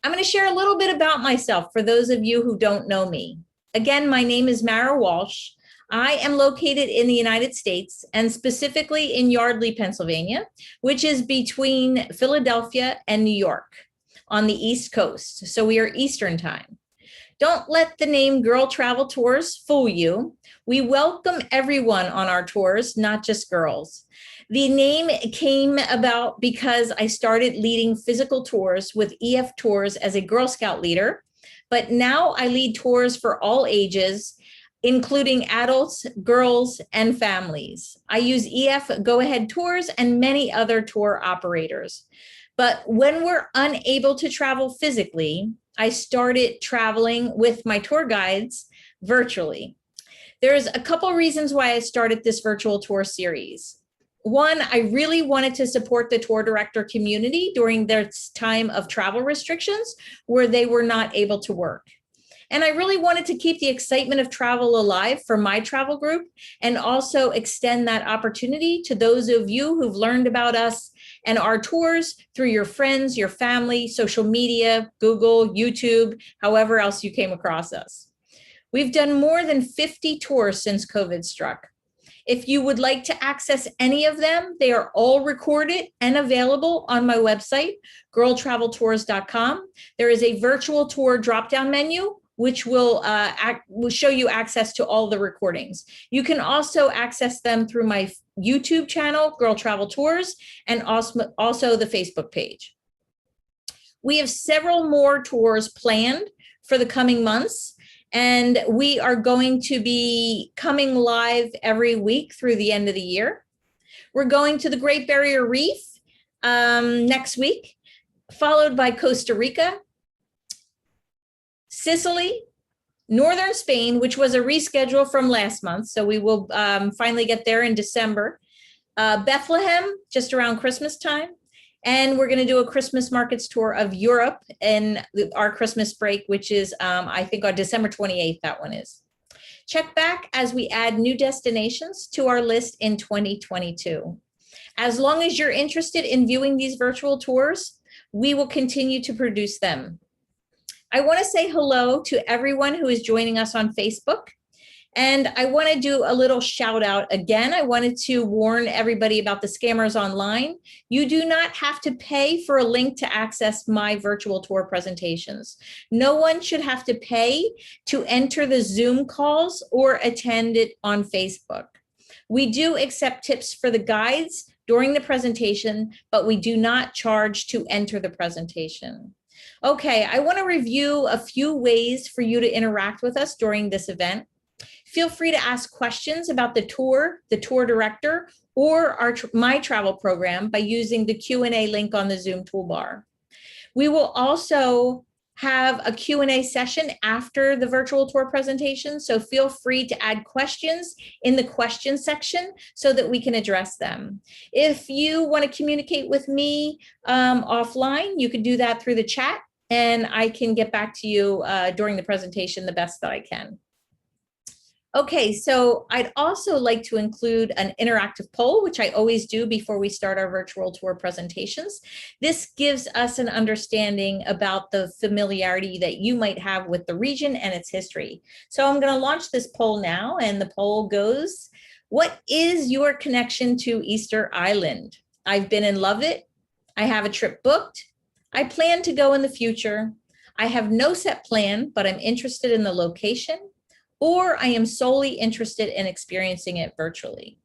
I'm going to share a little bit about myself for those of you who don't know me. Again, my name is Mara Walsh. I am located in the United States and specifically in Yardley, Pennsylvania, which is between Philadelphia and New York on the East Coast. So we are Eastern time. Don't let the name Girl Travel Tours fool you. We welcome everyone on our tours, not just girls. The name came about because I started leading physical tours with EF Tours as a Girl Scout leader, but now I lead tours for all ages, including adults, girls, and families. I use EF Go Ahead Tours and many other tour operators. But when we're unable to travel physically, I started traveling with my tour guides virtually. There's a couple reasons why I started this virtual tour series. One, I really wanted to support the tour director community during their time of travel restrictions where they were not able to work. And I really wanted to keep the excitement of travel alive for my travel group and also extend that opportunity to those of you who've learned about us and our tours through your friends, your family, social media, Google, YouTube, however else you came across us. We've done more than 50 tours since COVID struck. If you would like to access any of them, they are all recorded and available on my website, girltraveltours.com. There is a virtual tour drop-down menu, which will show you access to all the recordings. You can also access them through my YouTube channel, Girl Travel Tours, and also the Facebook page. We have several more tours planned for the coming months, and we are going to be coming live every week through the end of the year. We're going to the Great Barrier Reef next week, followed by Costa Rica, Sicily, Northern Spain, which was a reschedule from last month. So we will finally get there in December. Bethlehem, just around Christmas time. And we're going to do a Christmas markets tour of Europe in our Christmas break, which is, I think, on December 28th, that one is. Check back as we add new destinations to our list in 2022. As long as you're interested in viewing these virtual tours, we will continue to produce them. I want to say hello to everyone who is joining us on Facebook. And I want to do a little shout out again. I wanted to warn everybody about the scammers online. You do not have to pay for a link to access my virtual tour presentations. No one should have to pay to enter the Zoom calls or attend it on Facebook. We do accept tips for the guides during the presentation, but we do not charge to enter the presentation. Okay, I want to review a few ways for you to interact with us during this event. Feel free to ask questions about the tour director, or my travel program by using the Q&A link on the Zoom toolbar. We will also have a Q&A session after the virtual tour presentation, so feel free to add questions in the question section so that we can address them. If you want to communicate with me offline, you can do that through the chat, and I can get back to you during the presentation the best that I can. Okay, so I'd also like to include an interactive poll, which I always do before we start our virtual tour presentations. This gives us an understanding about the familiarity that you might have with the region and its history. So I'm going to launch this poll now, and the poll goes, what is your connection to Easter Island? I've been in love it. I have a trip booked. I plan to go in the future. I have no set plan, but I'm interested in the location, or I am solely interested in experiencing it virtually.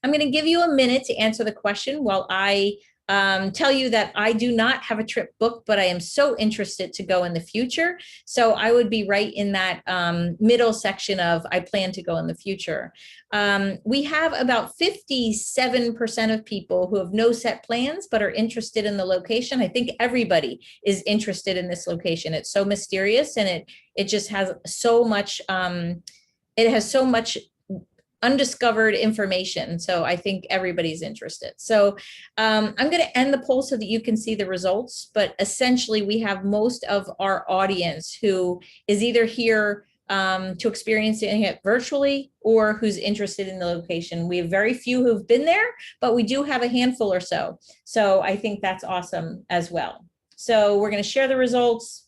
I'm going to give you a minute to answer the question while I tell you that I do not have a trip booked, but I am so interested to go in the future. So I would be right in that middle section of I plan to go in the future. We have about 57% of people who have no set plans, but are interested in the location. I think everybody is interested in this location. It's so mysterious, and it just has so much, undiscovered information. So I think everybody's interested. So I'm going to end the poll so that you can see the results, but essentially we have most of our audience who is either here to experience it virtually or who's interested in the location. We have very few who've been there, but we do have a handful or so. So I think that's awesome as well. So we're going to share the results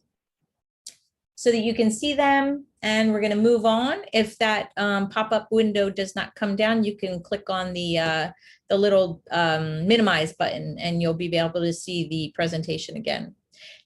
so that you can see them, and we're going to move on. If that pop-up window does not come down, you can click on the little minimize button, and you'll be able to see the presentation again.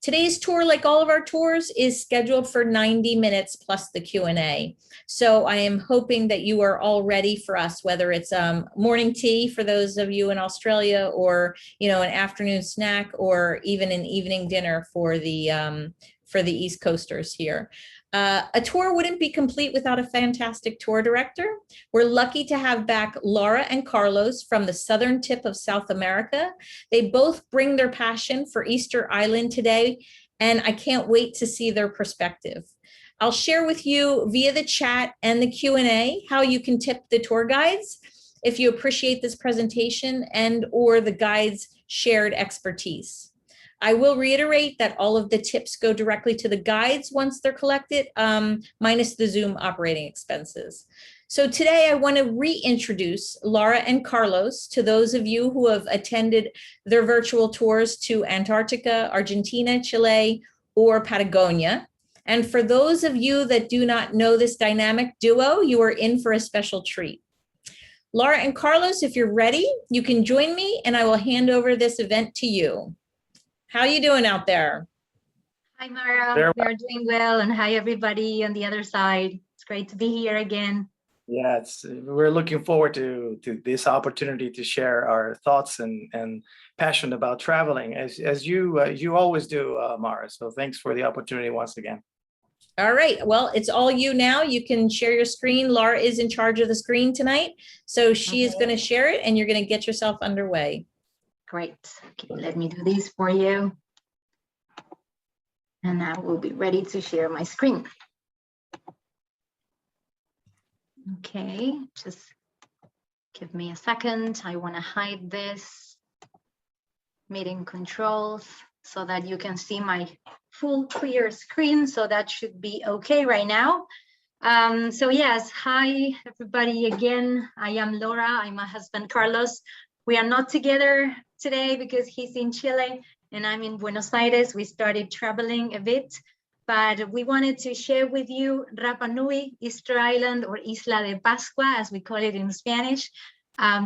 Today's tour, like all of our tours, is scheduled for 90 minutes plus the Q&A. So I am hoping that you are all ready for us, whether it's morning tea for those of you in Australia, or an afternoon snack, or even an evening dinner for the East Coasters here. A tour wouldn't be complete without a fantastic tour director. We're lucky to have back Laura and Carlos from the southern tip of South America. They both bring their passion for Easter Island today, and I can't wait to see their perspective. I'll share with you via the chat and the Q&A how you can tip the tour guides if you appreciate this presentation and or the guides' shared expertise. I will reiterate that all of the tips go directly to the guides once they're collected, minus the Zoom operating expenses. So today I want to reintroduce Laura and Carlos to those of you who have attended their virtual tours to Antarctica, Argentina, Chile, or Patagonia. And for those of you that do not know this dynamic duo, you are in for a special treat. Laura and Carlos, if you're ready, you can join me and I will hand over this event to you. How are you doing out there? Hi, Mara. We are doing well. And hi, everybody on the other side. It's great to be here again. Yeah, we're looking forward to this opportunity to share our thoughts and passion about traveling, as you always do, Mara. So thanks for the opportunity once again. All right. Well, it's all you now. You can share your screen. Laura is in charge of the screen tonight. So she is going to share it and you're going to get yourself underway. Great. Okay, let me do this for you. And I will be ready to share my screen. Okay, just give me a second. I want to hide this meeting controls so that you can see my full clear screen. So that should be okay right now. So yes, hi everybody again. I am Laura. I'm my husband Carlos. We are not together today because he's in Chile and I'm in Buenos Aires. We started traveling a bit, but we wanted to share with you Rapa Nui, Easter Island, or Isla de Pascua, as we call it in Spanish.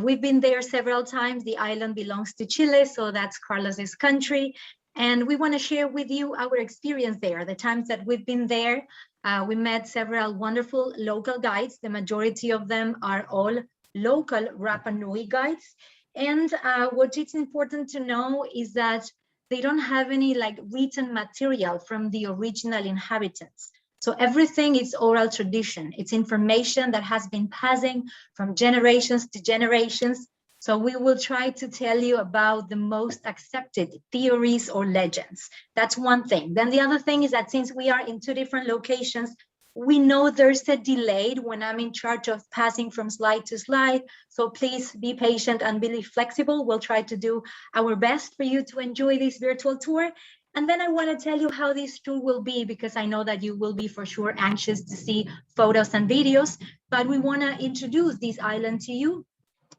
We've been there several times. The island belongs to Chile, so that's Carlos's country. And we want to share with you our experience there, the times that we've been there. We met several wonderful local guides. The majority of them are all local Rapa Nui guides. And what is important to know is that they don't have any written material from the original inhabitants. So everything is oral tradition. It's information that has been passing from generations to generations. So we will try to tell you about the most accepted theories or legends. That's one thing. Then the other thing is that since we are in two different locations, we know there's a delay when I'm in charge of passing from slide to slide. So please be patient and be flexible. We'll try to do our best for you to enjoy this virtual tour. And then I want to tell you how this tour will be, because I know that you will be for sure anxious to see photos and videos, but we want to introduce this island to you.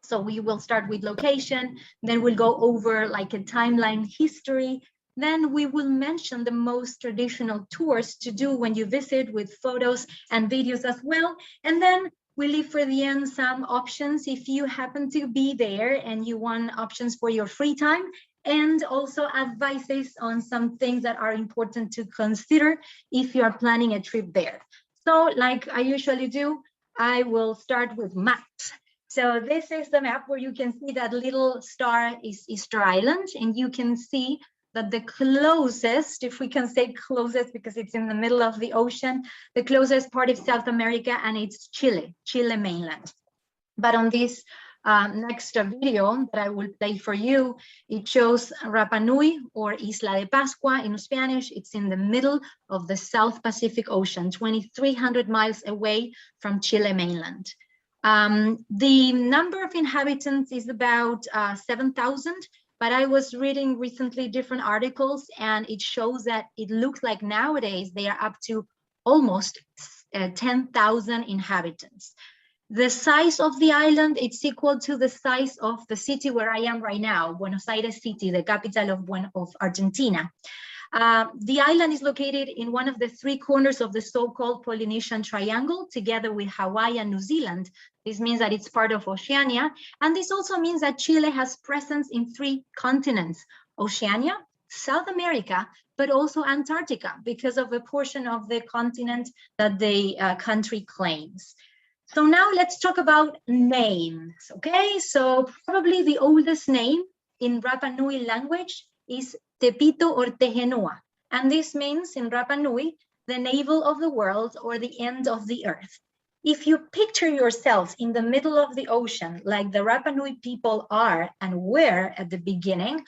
So we will start with location, then we'll go over a timeline history. Then we will mention the most traditional tours to do when you visit, with photos and videos as well. And then we leave for the end some options if you happen to be there and you want options for your free time, and also advices on some things that are important to consider if you are planning a trip there. So like I usually do, I will start with maps. So this is the map where you can see that little star is Easter Island, and you can see that the closest, if we can say closest because it's in the middle of the ocean, the closest part is South America, and it's Chile mainland. But on this next video that I will play for you, it shows Rapa Nui, or Isla de Pascua in Spanish. It's in the middle of the South Pacific Ocean, 2,300 miles away from Chile mainland. The number of inhabitants is about 7,000. But I was reading recently different articles, and it shows that it looks like nowadays they are up to almost 10,000 inhabitants. The size of the island, it's equal to the size of the city where I am right now, Buenos Aires city, the capital of Argentina. The island is located in one of the three corners of the so-called Polynesian Triangle, together with Hawaii and New Zealand. This means that it's part of Oceania. And this also means that Chile has presence in three continents: Oceania, South America, but also Antarctica, because of a portion of the continent that the country claims. So now let's talk about names, okay? So probably the oldest name in Rapa Nui language is Tepito or Tehenua. And this means in Rapa Nui, the navel of the world or the end of the earth. If you picture yourselves in the middle of the ocean, like the Rapa Nui people are and were at the beginning,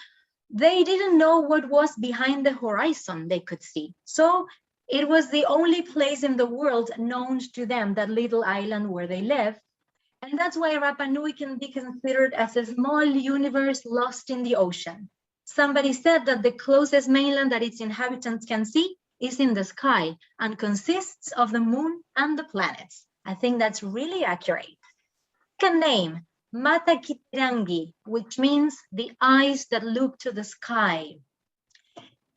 they didn't know what was behind the horizon they could see. So it was the only place in the world known to them, that little island where they live. And that's why Rapa Nui can be considered as a small universe lost in the ocean. Somebody said that the closest mainland that its inhabitants can see is in the sky and consists of the moon and the planets. I think that's really accurate. Second name, Mata Kitirangi, which means the eyes that look to the sky.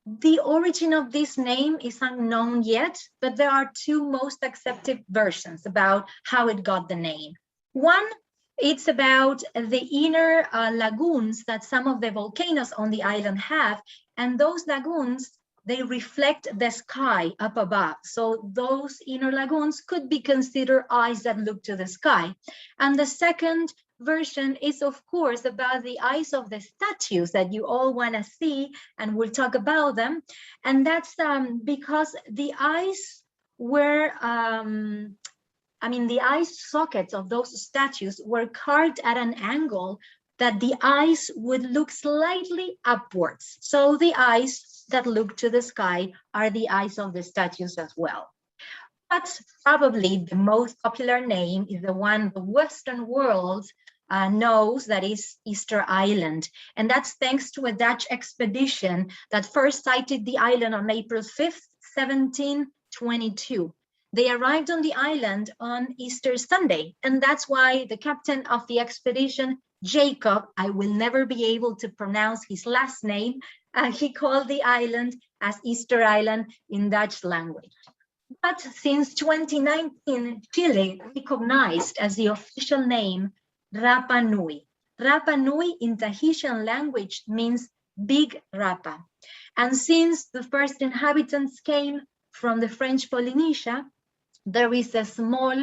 The origin of this name is unknown yet, but there are two most accepted versions about how it got the name. One, it's about the inner lagoons that some of the volcanoes on the island have, and those lagoons, they reflect the sky up above. So those inner lagoons could be considered eyes that look to the sky. And the second version is, of course, about the eyes of the statues that you all want to see, and we'll talk about them. And that's because the eyes were, the eye sockets of those statues were carved at an angle that the eyes would look slightly upwards. So the eyes that look to the sky are the eyes of the statues as well. But probably the most popular name is the one the Western world knows, that is Easter Island. And that's thanks to a Dutch expedition that first sighted the island on April 5th, 1722. They arrived on the island on Easter Sunday, and that's why the captain of the expedition, Jacob, I will never be able to pronounce his last name, he called the island as Easter Island in Dutch language. But since 2019, Chile recognized as the official name Rapa Nui. Rapa Nui in Tahitian language means big Rapa. And since the first inhabitants came from the French Polynesia, there is a small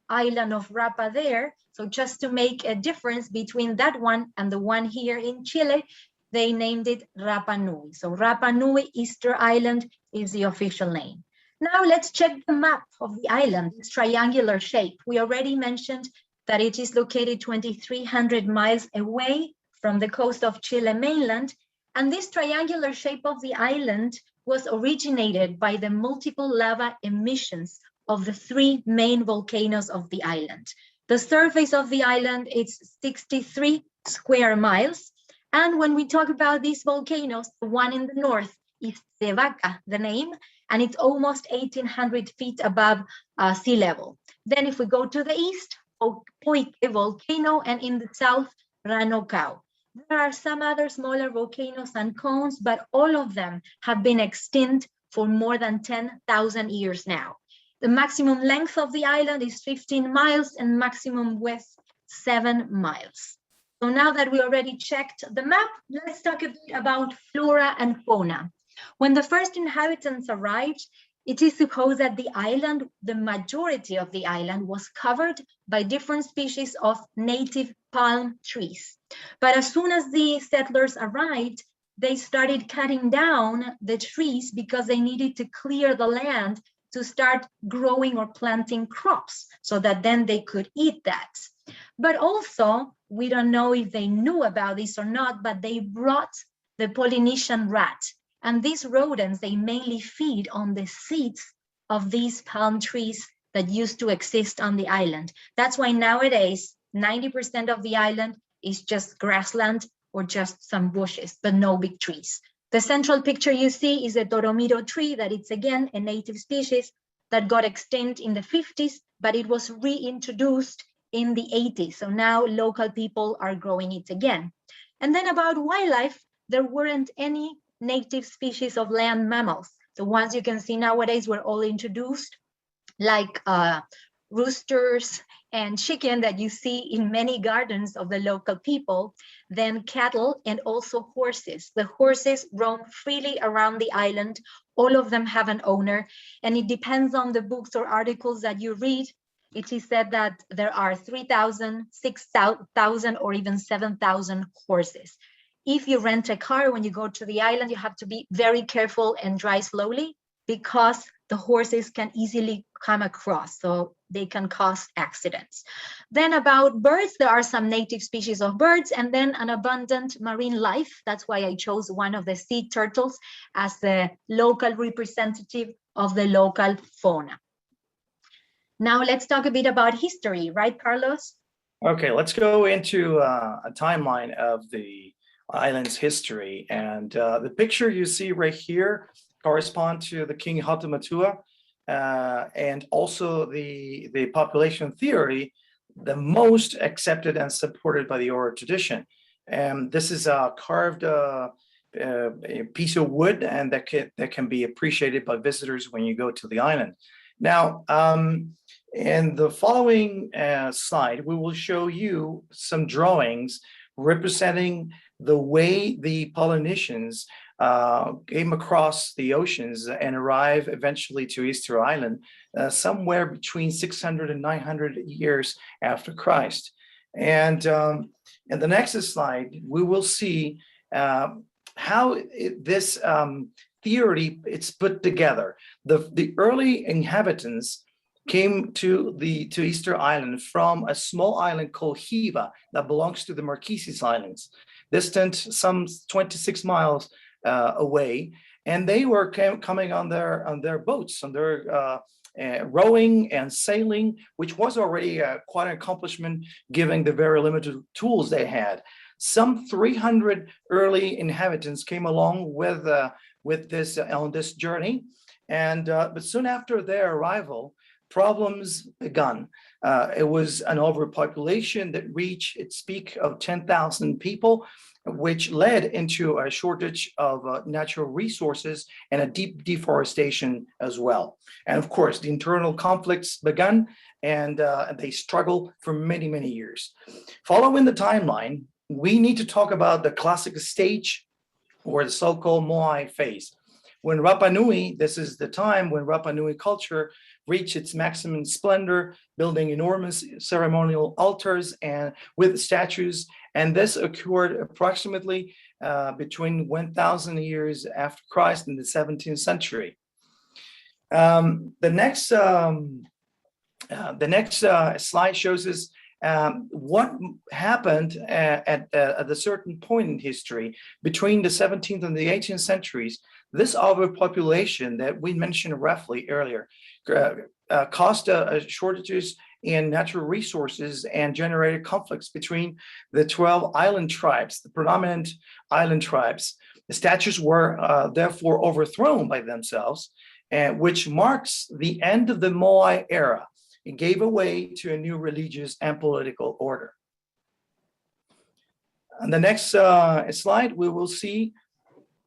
island of Rapa there. So just to make a difference between that one and the one here in Chile, they named it Rapa Nui. So Rapa Nui, Easter Island is the official name. Now let's check the map of the island, its triangular shape. We already mentioned that it is located 2,300 miles away from the coast of Chile mainland. And this triangular shape of the island was originated by the multiple lava emissions of the three main volcanoes of the island. The surface of the island is 63 square miles. And when we talk about these volcanoes, the one in the north is Tevaca, the name, and it's almost 1,800 feet above sea level. Then if we go to the east, Poike volcano, and in the south, Rano Raraku. There are some other smaller volcanoes and cones, but all of them have been extinct for more than 10,000 years now. The maximum length of the island is 15 miles and maximum width 7 miles. So now that we already checked the map, let's talk a bit about flora and fauna. When the first inhabitants arrived, it is supposed that the island, the majority of the island, was covered by different species of native palm trees. But as soon as the settlers arrived, they started cutting down the trees because they needed to clear the land to start growing or planting crops so that then they could eat that. But also, we don't know if they knew about this or not, but they brought the Polynesian rat. And these rodents, they mainly feed on the seeds of these palm trees that used to exist on the island. That's why nowadays, 90% of the island is just grassland or just some bushes, but no big trees. The central picture you see is a Toromiro tree that it's again a native species that got extinct in the 50s, but it was reintroduced in the 80s. So now local people are growing it again. And then about wildlife, there weren't any native species of land mammals. The ones you can see nowadays were all introduced, like roosters and chicken that you see in many gardens of the local people, then cattle and also horses. The horses roam freely around the island. All of them have an owner, and it depends on the books or articles that you read. It is said that there are 3,000, 6,000, or even 7,000 horses. If you rent a car when you go to the island, you have to be very careful and drive slowly, because the horses can easily come across, so they can cause accidents. Then about birds, there are some native species of birds, and then an abundant marine life. That's why I chose one of the sea turtles as the local representative of the local fauna. Now let's talk a bit about history, right, Carlos? Okay, let's go into a timeline of the island's history. And the picture you see right here correspond to the King Hatamatua, and also the population theory, the most accepted and supported by the oral tradition. And this is a carved a piece of wood, and that can be appreciated by visitors when you go to the island. Now, in the following slide, we will show you some drawings representing the way the Polynesians came across the oceans and arrived eventually to Easter Island somewhere between 600 and 900 years after Christ. And in the next slide, we will see how this theory it's put together. The early inhabitants came to Easter Island from a small island called Hiva that belongs to the Marquesas Islands, distant some 26 miles away, and they were coming on their boats, on their rowing and sailing, which was already quite an accomplishment given the very limited tools they had. Some 300 early inhabitants came along with this on this journey, and but soon after their arrival, problems begun. It was an overpopulation that reached its peak of 10,000 people, which led into a shortage of natural resources and a deep deforestation as well. And of course, the internal conflicts began, and they struggled for many, many years. Following the timeline, we need to talk about the classic stage, or the so-called Moai phase. When Rapa Nui, this is the time when Rapa Nui culture reached its maximum splendor, building enormous ceremonial altars and with statues. And this occurred approximately between 1,000 years after Christ in the 17th century. The next slide shows us what happened at a certain point in history between the 17th and the 18th centuries. This overpopulation that we mentioned roughly earlier caused shortages in natural resources and generated conflicts between the 12 island tribes, the predominant island tribes. The statues were therefore overthrown by themselves, which marks the end of the Moai era. It gave way to a new religious and political order. On the next slide, we will see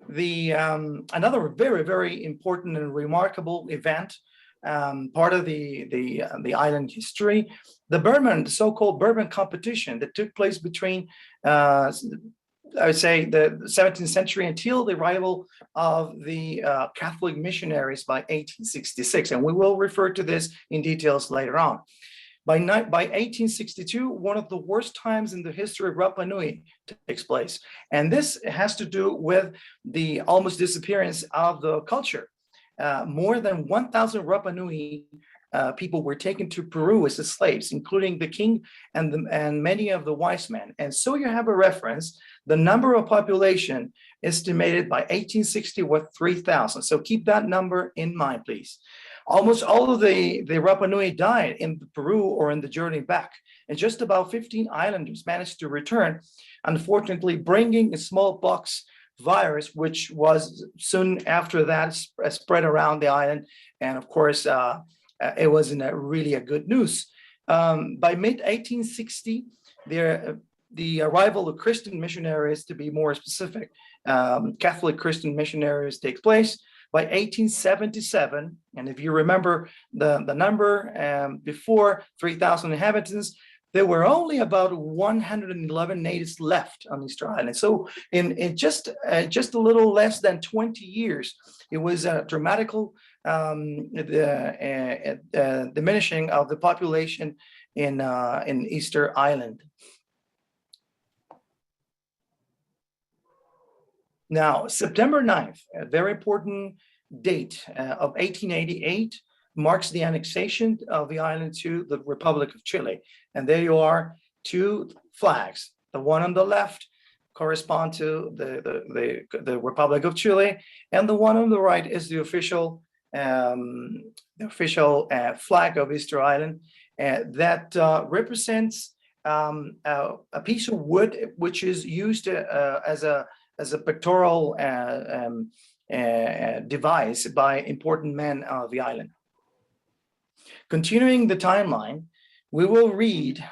another very, very important and remarkable event, part of the island history, the Birdman, the so-called Birdman competition that took place between I would say the 17th century until the arrival of the Catholic missionaries by 1866. And we will refer to this in details later on. By 1862, one of the worst times in the history of Rapa Nui takes place. And this has to do with the almost disappearance of the culture. More than 1,000 Rapa Nui people were taken to Peru as slaves, including the king and many of the wise men. And so you have a reference. The number of population estimated by 1860 was 3,000. So keep that number in mind, please. Almost all of the Rapa Nui died in Peru or in the journey back, and just about 15 islanders managed to return, unfortunately bringing a smallpox virus, which was soon after that spread around the island. And of course, it wasn't really a good news. By mid-1860, the arrival of Christian missionaries, to be more specific, Catholic Christian missionaries takes place. By 1877, and if you remember the number, before 3,000 inhabitants, there were only about 111 natives left on Easter Island. So in just a little less than 20 years, it was a dramatical diminishing of the population in Easter Island. Now, September 9th, a very important date of 1888, marks the annexation of the island to the Republic of Chile. And there you are, two flags. The one on the left correspond to the Republic of Chile, and the one on the right is the official flag of Easter Island that represents a piece of wood which is used as a pictorial device by important men of the island. Continuing the timeline, we will read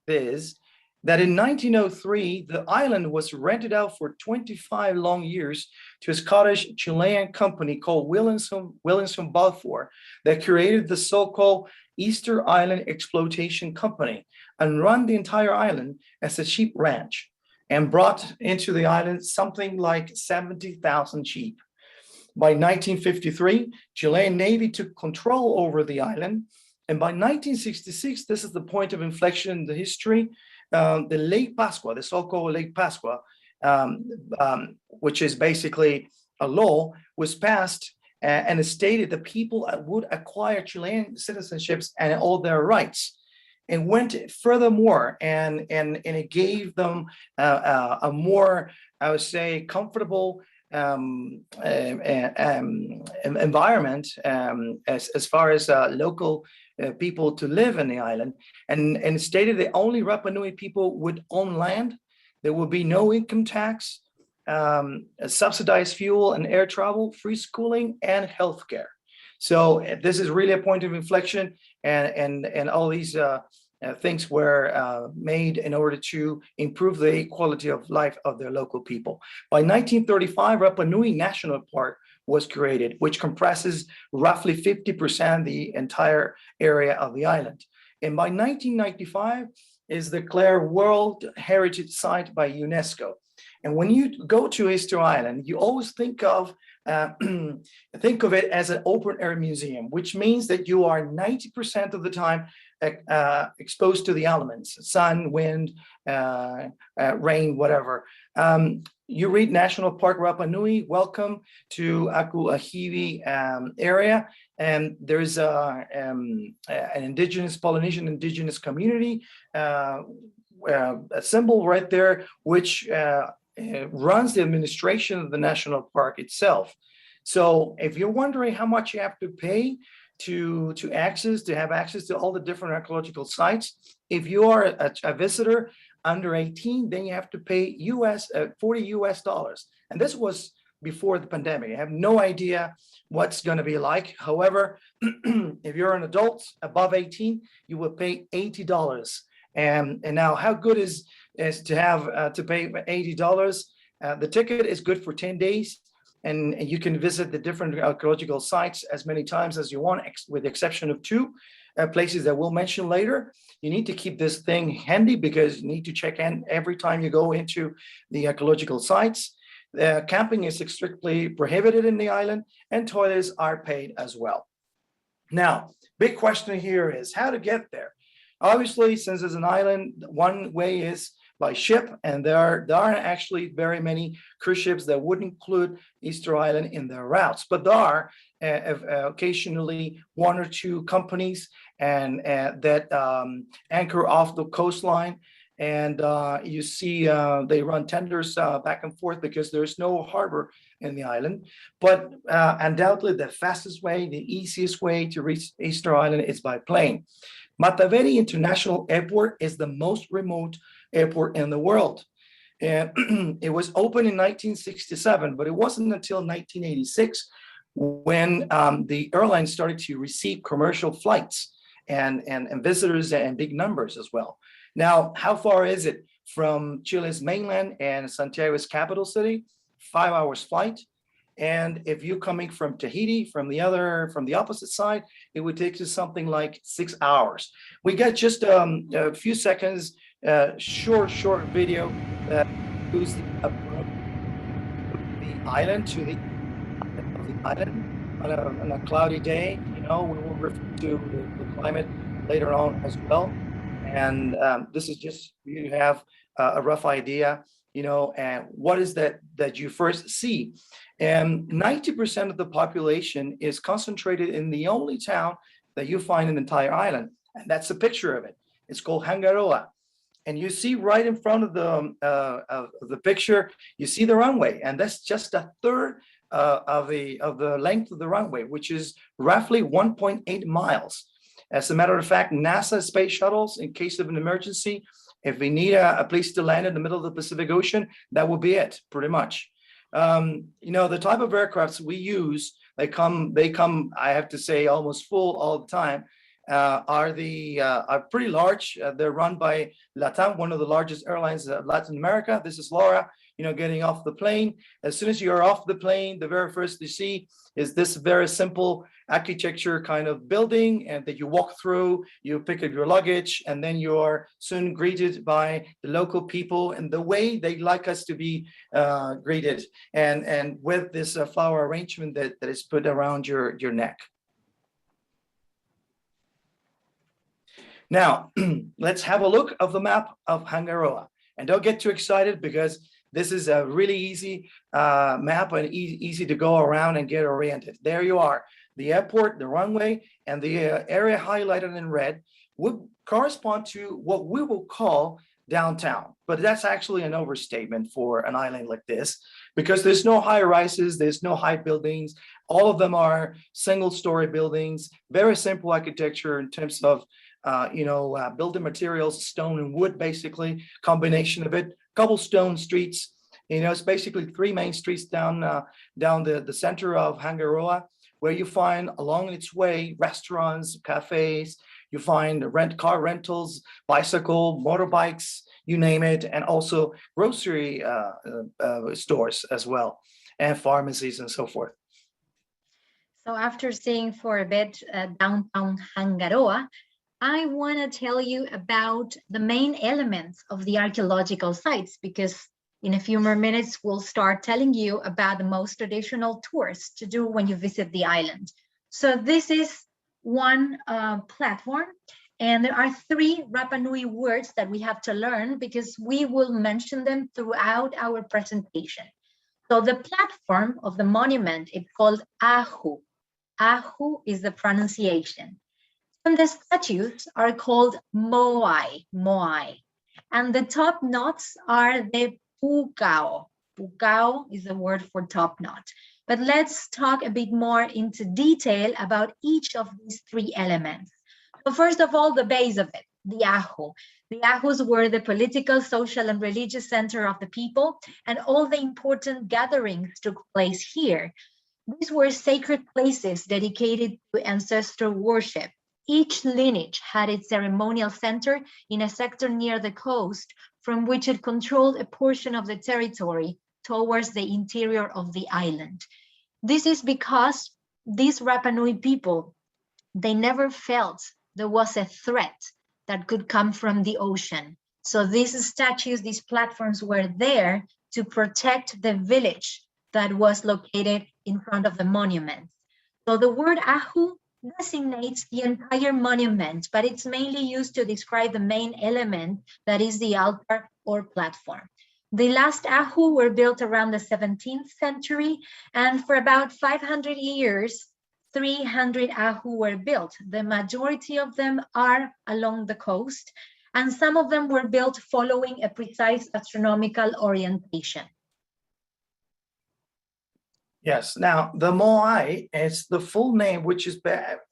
this, that in 1903, the island was rented out for 25 long years to a Scottish Chilean company called Williamson Balfour that created the so-called Easter Island Exploitation Company and run the entire island as a sheep ranch, and brought into the island something like 70,000 sheep. By 1953, Chilean Navy took control over the island. And by 1966, this is the point of inflection in the history, the Lake Pascua, the so-called Lake Pascua, which is basically a law, was passed and it stated that people would acquire Chilean citizenships and all their rights. And went furthermore, and it gave them a more, I would say, comfortable environment as far as local people to live in the island, and stated that only Rapa Nui people would own land. There will be no income tax, subsidized fuel and air travel, free schooling, and healthcare. So this is really a point of inflection, and all these things were made in order to improve the quality of life of their local people. By 1935, Rapa Nui National Park was created, which comprises roughly 50% of the entire area of the island. And by 1995, is declared World Heritage Site by UNESCO. And when you go to Easter Island, you always think of it as an open air museum, which means that you are 90% of the time exposed to the elements, sun, wind, rain, whatever. You read National Park Rapa Nui, welcome to Aku Ahivi area. And there's an indigenous, Polynesian indigenous community, a symbol right there, which runs the administration of the national park itself. So if you're wondering how much you have to pay to have access to all the different archaeological sites, if you are a visitor under 18, then you have to pay $40 US. And this was before the pandemic. I have no idea what's going to be like. However, if you're an adult above 18, you will pay $80. And now, how good is to have to pay $80? The ticket is good for 10 days, and you can visit the different archaeological sites as many times as you want, with the exception of two places that we'll mention later. You need to keep this thing handy because you need to check in every time you go into the archaeological sites. Camping is strictly prohibited in the island, and toilets are paid as well. Now, big question here is how to get there. Obviously, since it's an island, one way is by ship, and there aren't actually very many cruise ships that would include Easter Island in their routes, but there are occasionally one or two companies that anchor off the coastline, and you see they run tenders back and forth because there's no harbor in the island. But undoubtedly, the fastest way, the easiest way to reach Easter Island is by plane. Mataveri International Airport is the most remote airport in the world. And it was opened in 1967, but it wasn't until 1986 when the airline started to receive commercial flights and visitors in big numbers as well. Now, how far is it from Chile's mainland and Santiago's capital city? 5 hours flight. And if you're coming from Tahiti, from the opposite side, it would take you something like 6 hours. We got just a few seconds, short video that shows the island to the island on a cloudy day. We will refer to the climate later on as well. And this is just you have a rough idea, and what is that you first see. And 90% of the population is concentrated in the only town that you find in the entire island. And that's a picture of it. It's called Hangaroa. And you see right in front of the picture, you see the runway. And that's just a third of the length of the runway, which is roughly 1.8 miles. As a matter of fact, NASA space shuttles, in case of an emergency, if we need a place to land in the middle of the Pacific Ocean, that will be it, pretty much. The type of aircrafts we use, they come, I have to say, almost full all the time, are pretty large. They're run by LATAM, one of the largest airlines of Latin America. This is Flora, getting off the plane. As soon as you're off the plane, the very first you see is this very simple architecture kind of building, and that you walk through, you pick up your luggage, and then you're soon greeted by the local people and the way they like us to be greeted, and with this flower arrangement that is put around your neck. Now, let's have a look of the map of Hangaroa. And don't get too excited, because this is a really easy map and easy to go around and get oriented. There you are. The airport, the runway, and the area highlighted in red would correspond to what we will call downtown. But that's actually an overstatement for an island like this, because there's no high rises, there's no high buildings. All of them are single-story buildings, very simple architecture in terms of building materials, stone and wood, basically, combination of it. Cobblestone streets, it's basically 3 main streets down the center of Hangaroa, where you find along its way restaurants, cafes, you find car rentals, bicycle, motorbikes, you name it, and also grocery stores as well, and pharmacies and so forth. So after seeing for a bit downtown Hangaroa, I want to tell you about the main elements of the archaeological sites, because in a few more minutes, we'll start telling you about the most traditional tours to do when you visit the island. So this is one platform, and there are 3 Rapa Nui words that we have to learn, because we will mention them throughout our presentation. So the platform of the monument is called Ahu. Ahu is the pronunciation. And the statues are called Moai, Moai. And the top knots are the Pukao. Pukao is the word for top knot. But let's talk a bit more into detail about each of these 3 elements. So first of all, the base of it, the Ahu. The Ahus were the political, social, and religious center of the people, and all the important gatherings took place here. These were sacred places dedicated to ancestral worship. Each lineage had its ceremonial center in a sector near the coast, from which it controlled a portion of the territory towards the interior of the island. This is because these Rapa Nui people, they never felt there was a threat that could come from the ocean. So these statues, these platforms were there to protect the village that was located in front of the monument. So the word Ahu designates the entire monument, but it's mainly used to describe the main element, that is the altar or platform. The last Ahu were built around the 17th century, and for about 500 years, 300 Ahu were built. The majority of them are along the coast, and some of them were built following a precise astronomical orientation. Yes. Now, the Moai is the full name, which is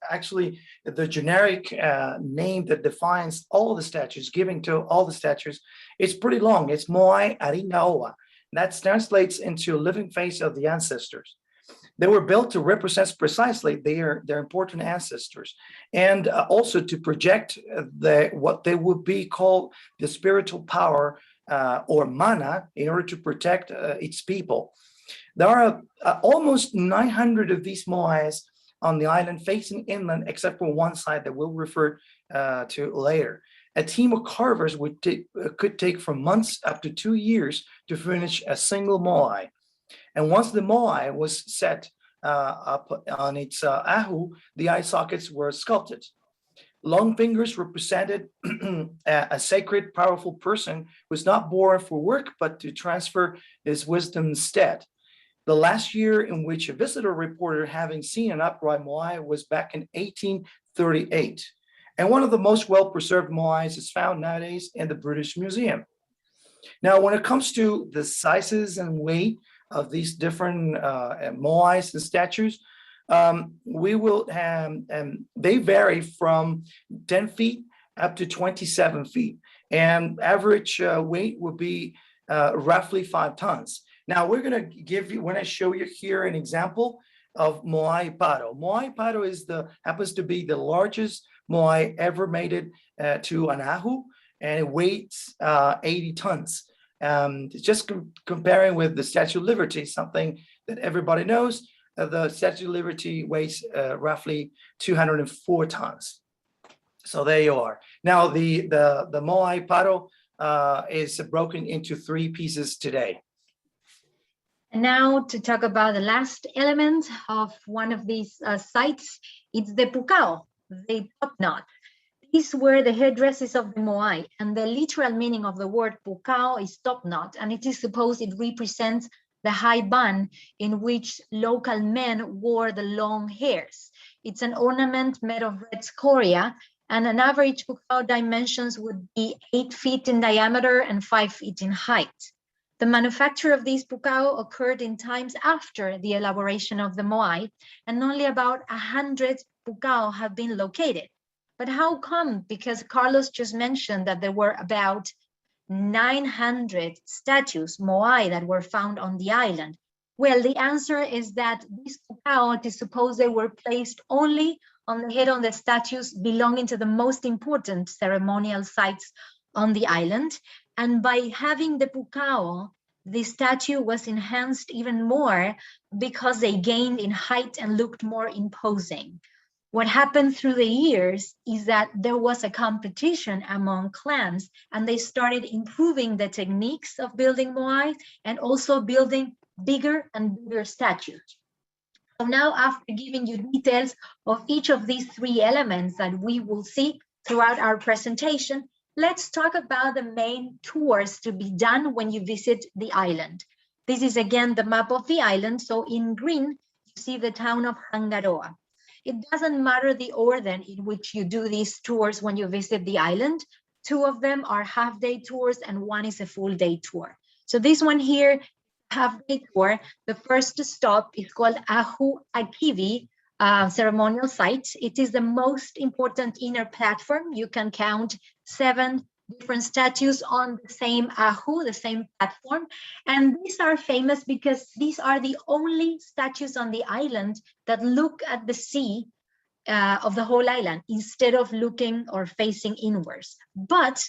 actually the generic name that defines all the statues, giving to all the statues. It's pretty long. It's Moai Arinaoa. That translates into living face of the ancestors. They were built to represent precisely their important ancestors, and also to project what they would be called the spiritual power or mana, in order to protect its people. There are almost 900 of these moais on the island facing inland, except for one side that we'll refer to later. A team of carvers could take from months up to 2 years to finish a single moai. And once the moai was set up on its ahu, the eye sockets were sculpted. Long fingers represented a sacred, powerful person who was not born for work, but to transfer his wisdom instead. The last year in which a visitor reported having seen an upright moai was back in 1838. And one of the most well-preserved moais is found nowadays in the British Museum. Now, when it comes to the sizes and weight of these different moais and statues, we will have, they vary from 10 feet up to 27 feet. And average weight will be roughly 5 tons. Now we're going to when I show you here an example of Moai Pato. Moai Pato happens to be the largest moai ever mated to an ahu, and it weighs 80 tons. Just comparing with the Statue of Liberty, something that everybody knows, the Statue of Liberty weighs roughly 204 tons. So there you are. Now the Moai Pato is broken into 3 pieces today. And now to talk about the last element of one of these sites, it's the pukao, the top knot. These were the headdresses of the Moai, and the literal meaning of the word pukao is top knot, and it is supposed it represents the high bun in which local men wore the long hairs. It's an ornament made of red scoria, and an average pukao dimensions would be 8 feet in diameter and 5 feet in height. The manufacture of these pukao occurred in times after the elaboration of the Moai, and only about 100 pukao have been located. But how come? Because Carlos just mentioned that there were about 900 statues, Moai, that were found on the island. Well, the answer is that these pukao, it is supposed they were placed only on the head of the statues belonging to the most important ceremonial sites on the island. And by having the pukao, the statue was enhanced even more because they gained in height and looked more imposing. What happened through the years is that there was a competition among clans, and they started improving the techniques of building moai and also building bigger and bigger statues. So now, after giving you details of each of these 3 elements that we will see throughout our presentation, let's talk about the main tours to be done when you visit the island. This is again the map of the island. So in green, you see the town of Hangaroa. It doesn't matter the order in which you do these tours when you visit the island. 2 of them are half-day tours and 1 is a full-day tour. So this one here, half-day tour, the first stop is called Ahu Akivi, ceremonial site. It is the most important inner platform. You can count 7 different statues on the same ahu, the same platform. And these are famous because these are the only statues on the island that look at the sea of the whole island instead of looking or facing inwards. But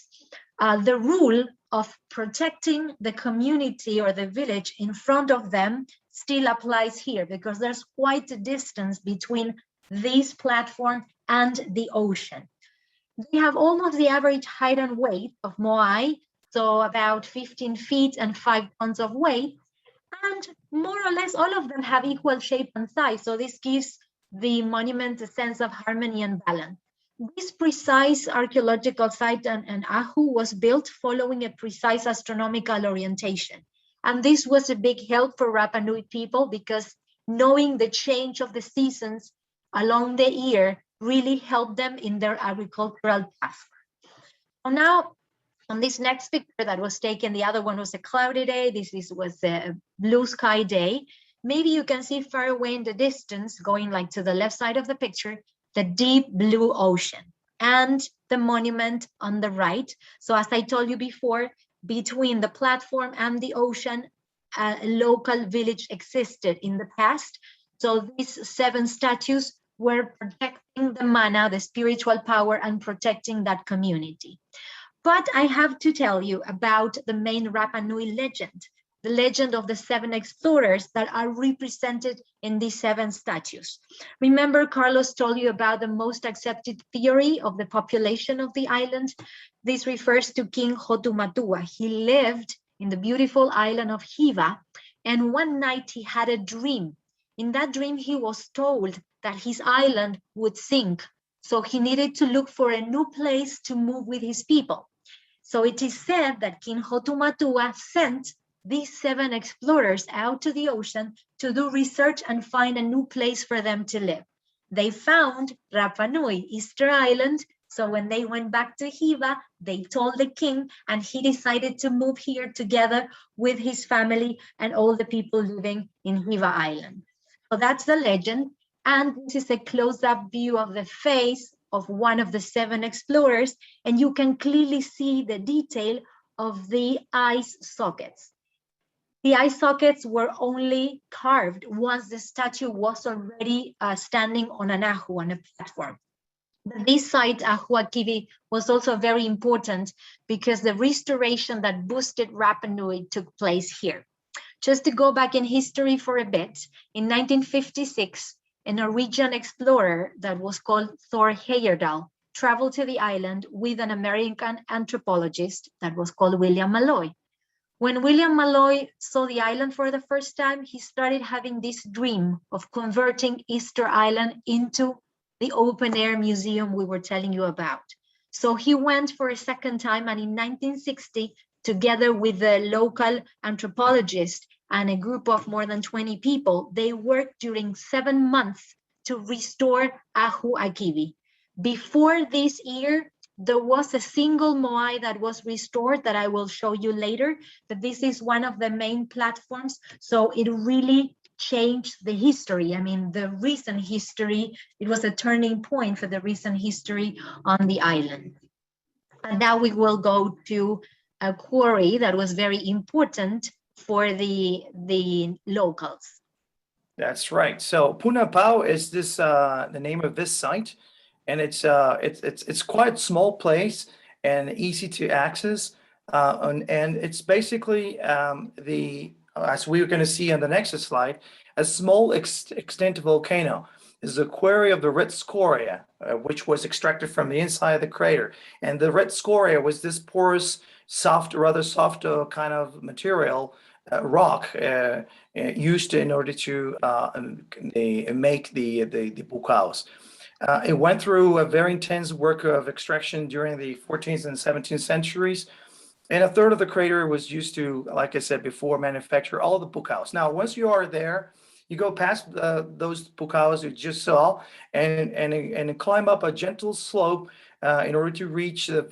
the rule of protecting the community or the village in front of them still applies here, because there's quite a distance between this platform and the ocean. They have almost the average height and weight of Moai, so about 15 feet and 5 tons of weight, and more or less all of them have equal shape and size, so this gives the monument a sense of harmony and balance. This precise archaeological site and ahu was built following a precise astronomical orientation. And this was a big help for Rapa Nui people, because knowing the change of the seasons along the year really helped them in their agricultural task. So now, on this next picture that was taken, the other one was a cloudy day, this was a blue sky day. Maybe you can see far away in the distance, going like to the left side of the picture, the deep blue ocean and the monument on the right. So as I told you before, between the platform and the ocean, a local village existed in the past. So these 7 statues were protecting the mana, the spiritual power, and protecting that community. But I have to tell you about the main Rapa Nui legend. the legend of the 7 explorers that are represented in these 7 statues. Remember, Carlos told you about the most accepted theory of the population of the island. This refers to King Hotumatua. He lived in the beautiful island of Hiva, and one night he had a dream. In that dream, he was told that his island would sink, so he needed to look for a new place to move with his people. So it is said that King Hotumatua sent these 7 explorers out to the ocean to do research and find a new place for them to live. They found Rapa Nui, Easter Island. So when they went back to Hiva, they told the king, and he decided to move here together with his family and all the people living in Hiva Island. So that's the legend. And this is a close-up view of the face of one of the 7 explorers, and you can clearly see the detail of the ice sockets. The eye sockets were only carved once the statue was already standing on an ahu, on a platform. This site, Ahuakivi, was also very important because the restoration that boosted Rapa Nui took place here. Just to go back in history for a bit, in 1956, a Norwegian explorer that was called Thor Heyerdahl traveled to the island with an American anthropologist that was called William Malloy. When William Malloy saw the island for the first time, he started having this dream of converting Easter Island into the open air museum we were telling you about. So he went for a second time, and in 1960, together with the local anthropologist and a group of more than 20 people, they worked during 7 months to restore Ahuakivi. Before this year, there was a single Moai that was restored that I will show you later, but this is one of the main platforms. So it really changed the history. I mean, the recent history, it was a turning point for the recent history on the island. And now we will go to a quarry that was very important for the locals. That's right. So Puna Pao is this the name of this site, and it's quite a small place and easy to access, and it's basically as we're going to see on the next slide, a small extent volcano. This is a quarry of the red scoria, which was extracted from the inside of the crater, and the red scoria was this porous, rather soft kind of material. Rock used in order to make the pukaos. It went through a very intense work of extraction during the 14th and 17th centuries, and a third of the crater was used to, like I said before, manufacture all the pukaos. Now, once you are there, you go past those pukaos you just saw, and climb up a gentle slope in order to reach a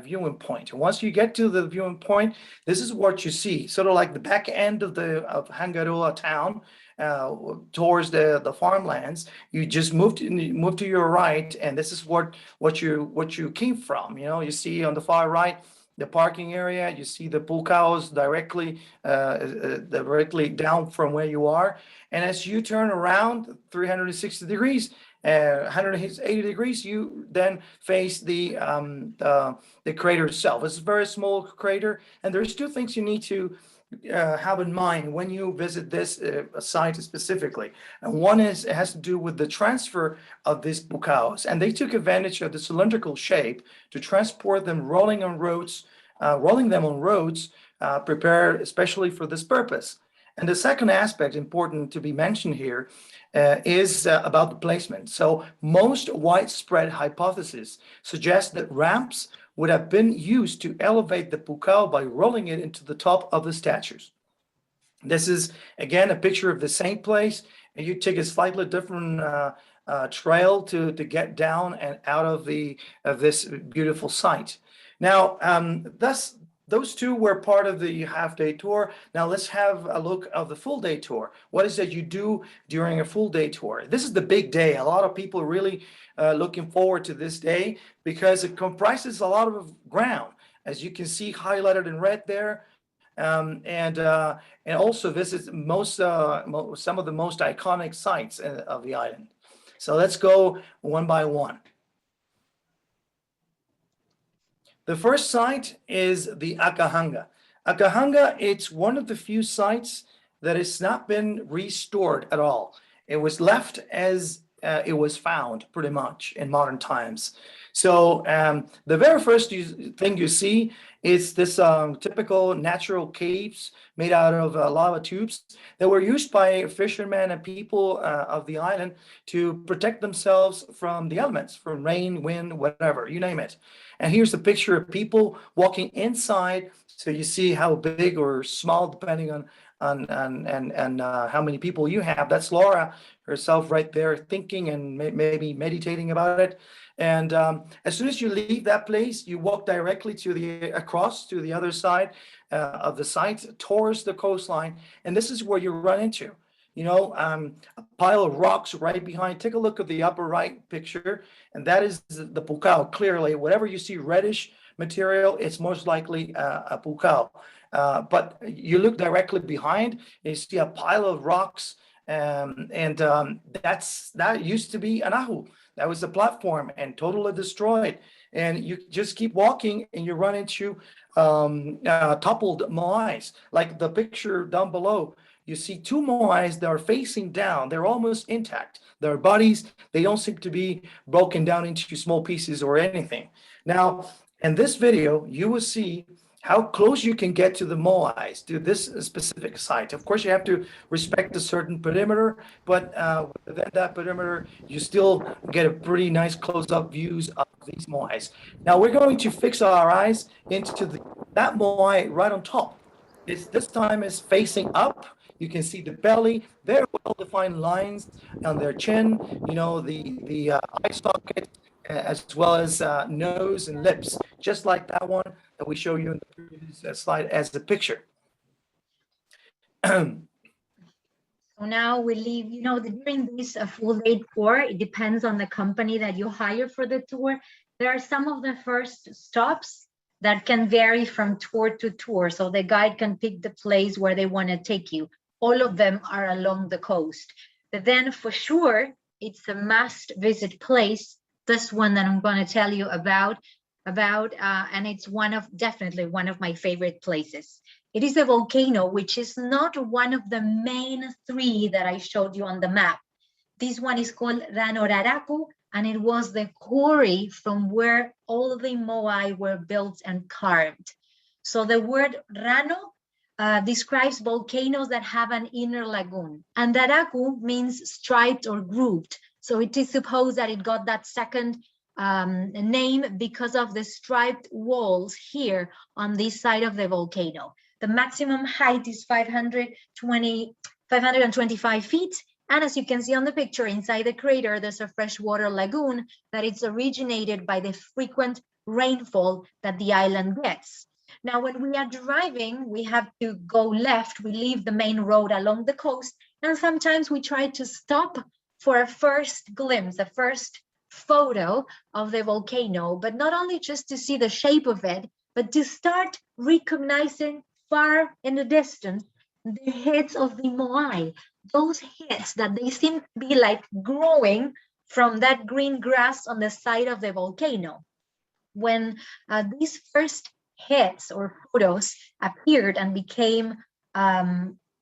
viewing point. And once you get to the viewing point, this is what you see, sort of like the back end of Hangaroa town towards the farmlands. You just move to your right, and this is what you came from. You know, you see on the far right the parking area. You see the pukaos directly down from where you are, and as you turn around 360 degrees. 180 degrees, you then face the crater itself. It's a very small crater, and there's 2 things you need to have in mind when you visit this site specifically. And one is it has to do with the transfer of these pukaos, and they took advantage of the cylindrical shape to transport them rolling them on roads prepared especially for this purpose. And the second aspect important to be mentioned here is about the placement. So most widespread hypotheses suggest that ramps would have been used to elevate the pukao by rolling it into the top of the statues. This is, again, a picture of the same place, and you take a slightly different trail to get down and out of this beautiful site. Now, those 2 were part of the half-day tour. Now let's have a look of the full-day tour. What is it you do during a full-day tour? This is the big day. A lot of people are really looking forward to this day because it comprises a lot of ground, as you can see highlighted in red there. And also visits some of the most iconic sites of the island. So let's go one by one. The first site is the Akahanga. Akahanga, it's one of the few sites that has not been restored at all. It was left as it was found pretty much in modern times. So the very first thing you see is this typical natural caves made out of lava tubes that were used by fishermen and people of the island to protect themselves from the elements, from rain, wind, whatever, you name it. And here's a picture of people walking inside. So you see how big or small, depending on how many people you have. That's Laura herself right there thinking and maybe meditating about it. And as soon as you leave that place, you walk directly to across to the other side of the site towards the coastline. And this is where you run into, a pile of rocks right behind. Take a look at the upper right picture. And that is the pukao. Clearly, whatever you see reddish material, it's most likely a pukao. But you look directly behind, you see a pile of rocks, that used to be an ahu. That was the platform and totally destroyed. And you just keep walking and you run into toppled moais. Like the picture down below, you see two moais that are facing down. They're almost intact. Their bodies, they don't seem to be broken down into small pieces or anything. Now, in this video, you will see how close you can get to the moais, to this specific site. Of course, you have to respect a certain perimeter, but within that perimeter, you still get a pretty nice close-up views of these moais. Now, we're going to fix our eyes into that moai right on top. This time is facing up. You can see the belly, very well-defined lines on their chin, the eye socket, as well as nose and lips, just like that one that we show you in the previous slide as the picture. So now we leave, during this full day tour, it depends on the company that you hire for the tour. There are some of the first stops that can vary from tour to tour. So the guide can pick the place where they want to take you. All of them are along the coast. But then for sure, it's a must visit place. This one that I'm going to tell you about, and it's definitely one of my favorite places. It is a volcano, which is not one of the main three that I showed you on the map. This one is called Rano Raraku, and it was the quarry from where all the Moai were built and carved. So the word Rano describes volcanoes that have an inner lagoon, and Raraku means striped or grouped. So it is supposed that it got that second name because of the striped walls here on this side of the volcano. The maximum height is 525 feet. And as you can see on the picture, inside the crater, there's a freshwater lagoon that is originated by the frequent rainfall that the island gets. Now, when we are driving, we have to go left. We leave the main road along the coast. And sometimes we try to stop for a first glimpse, a first photo of the volcano, but not only just to see the shape of it, but to start recognizing far in the distance the heads of the Moai, those heads that they seem to be like growing from that green grass on the side of the volcano. When these first heads or photos appeared and became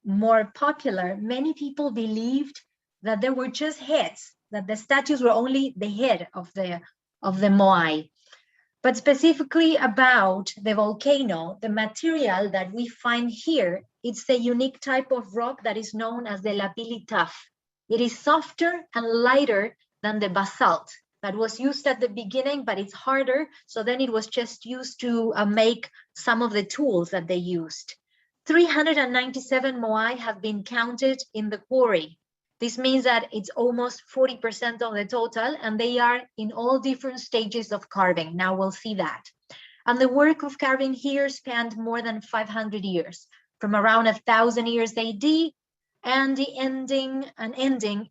more popular, many people believed that they were just heads, that the statues were only the head of the Moai. But specifically about the volcano, the material that we find here, it's the unique type of rock that is known as the lapilli tuff. It is softer and lighter than the basalt that was used at the beginning, but it's harder. So then it was just used to make some of the tools that they used. 397 Moai have been counted in the quarry. This means that it's almost 40% of the total, and they are in all different stages of carving. Now we'll see that. And the work of carving here spanned more than 500 years, from around 1000 years AD and ending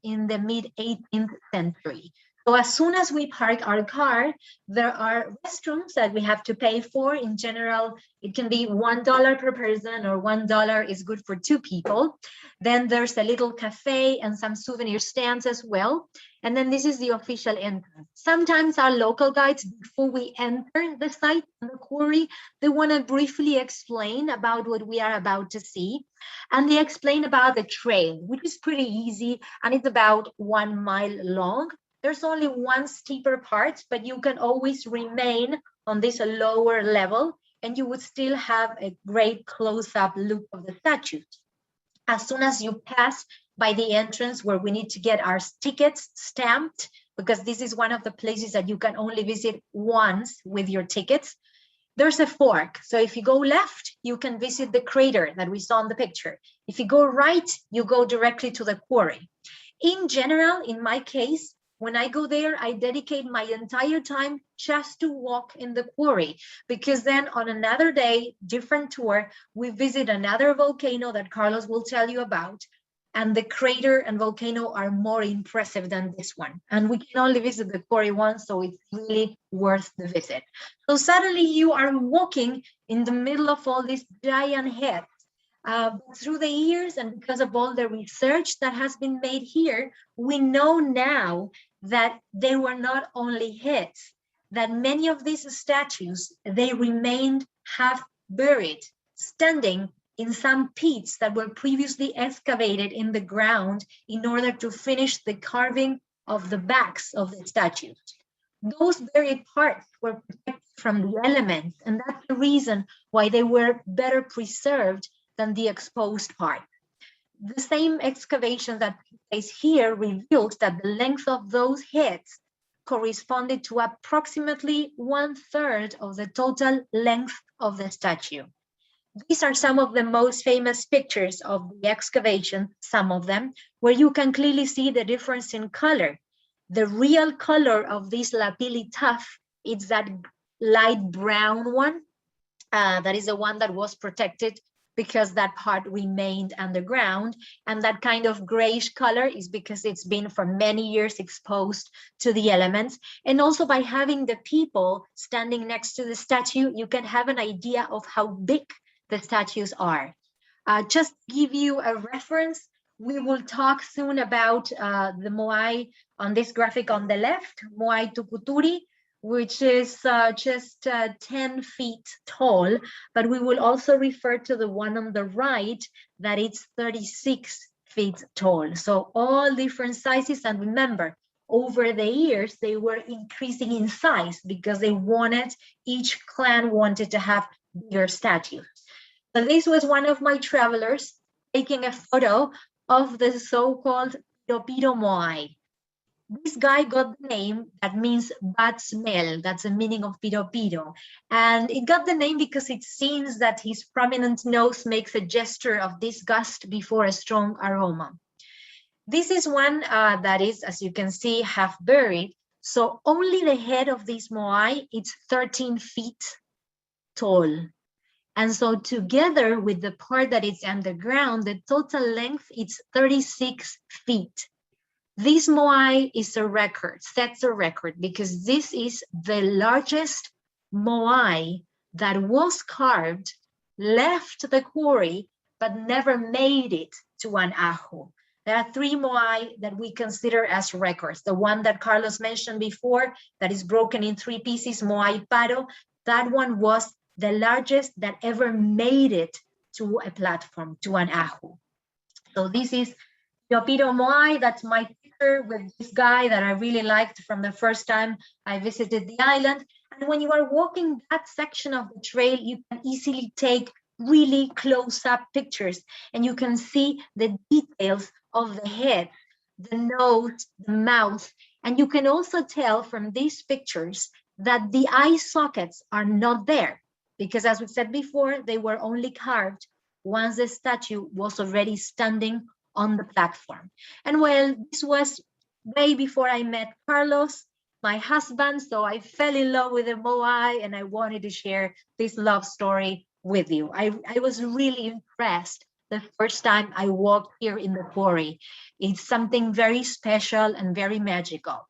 in the mid-18th century. So as soon as we park our car, there are restrooms that we have to pay for. In general, it can be $1 per person, or $1 is good for 2 people. Then there's a little cafe and some souvenir stands as well. And then this is the official entrance. Sometimes our local guides, before we enter the site and the quarry, they want to briefly explain about what we are about to see. And they explain about the trail, which is pretty easy, and it's about 1 mile long. There's only one steeper part, but you can always remain on this lower level, and you would still have a great close-up look of the statues. As soon as you pass by the entrance where we need to get our tickets stamped, because this is one of the places that you can only visit once with your tickets, there's a fork. So if you go left, you can visit the crater that we saw in the picture. If you go right, you go directly to the quarry. In general, in my case, when I go there, I dedicate my entire time just to walk in the quarry, because then on another day, different tour, we visit another volcano that Carlos will tell you about. And the crater and volcano are more impressive than this one. And we can only visit the quarry once, so it's really worth the visit. So suddenly you are walking in the middle of all these giant heads. Through the years, and because of all the research that has been made here, we know now that they were not only heads, that many of these statues, they remained half buried, standing in some pits that were previously excavated in the ground in order to finish the carving of the backs of the statues. Those buried parts were protected from the elements, and that's the reason why they were better preserved than the exposed part. The same excavation that took place here revealed that the length of those heads corresponded to approximately 1/3 of the total length of the statue. These are some of the most famous pictures of the excavation, some of them, where you can clearly see the difference in color. The real color of this lapilli tuff is that light brown one. That is the one that was protected because that part remained underground, and that kind of grayish color is because it's been for many years exposed to the elements. And also by having the people standing next to the statue, you can have an idea of how big the statues are. Just to give you a reference, we will talk soon about the Moai on this graphic on the left, Moai Tukuturi, which is just 10 feet tall, but we will also refer to the one on the right that it's 36 feet tall. So all different sizes, and remember, over the years, they were increasing in size because each clan wanted to have bigger statues. So this was one of my travelers taking a photo of the so-called Piro Moai. This guy got the name that means bad smell. That's the meaning of Piro. And it got the name because it seems that his prominent nose makes a gesture of disgust before a strong aroma. This is one that is, as you can see, half buried. So only the head of this Moai, it's 13 feet tall. And so together with the part that is underground, the total length is 36 feet. This Moai is a record, sets a record, because this is the largest Moai that was carved, left the quarry, but never made it to an ahu. There are 3 Moai that we consider as records. The one that Carlos mentioned before, that is broken in 3 pieces, Moai Paro, that one was the largest that ever made it to a platform, to an ahu. So this is Piro Moai. That's my picture with this guy that I really liked from the first time I visited the island. And when you are walking that section of the trail, you can easily take really close-up pictures, and you can see the details of the head, the nose, the mouth, and you can also tell from these pictures that the eye sockets are not there, because as we said before, they were only carved once the statue was already standing on the platform. And well, this was way before I met Carlos, my husband, so I fell in love with the Moai, and I wanted to share this love story with you. I was really impressed the first time I walked here in the quarry. It's something very special and very magical.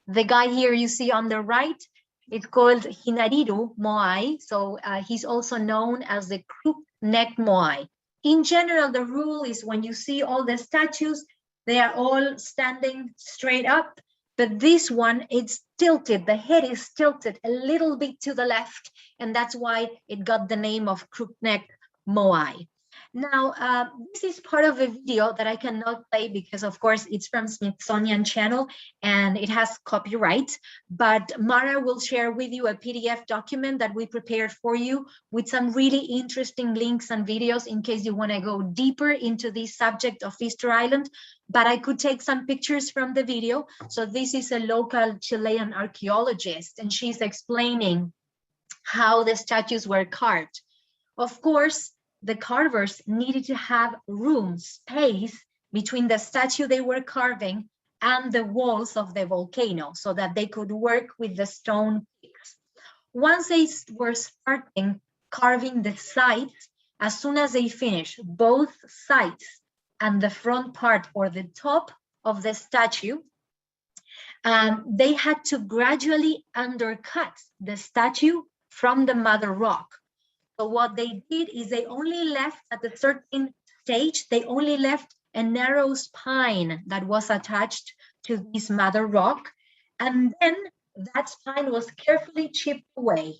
The guy here you see on the right, it's called Hinariru Moai. So he's also known as the crooked neck Moai. In general, the rule is when you see all the statues, they are all standing straight up, but this one, it's tilted, the head is tilted a little bit to the left, and that's why it got the name of crooked neck Moai. Now, this is part of a video that I cannot play because, of course, it's from Smithsonian Channel and it has copyright, but Mara will share with you a PDF document that we prepared for you with some really interesting links and videos in case you want to go deeper into this subject of Easter Island. But I could take some pictures from the video. So this is a local Chilean archaeologist, and she's explaining how the statues were carved. Of course, the carvers needed to have room, space between the statue they were carving and the walls of the volcano so that they could work with the stone picks. Once they were starting carving the sides, as soon as they finished both sides and the front part or the top of the statue, they had to gradually undercut the statue from the mother rock. So what they did is they only left at a certain stage, they only left a narrow spine that was attached to this mother rock. And then that spine was carefully chipped away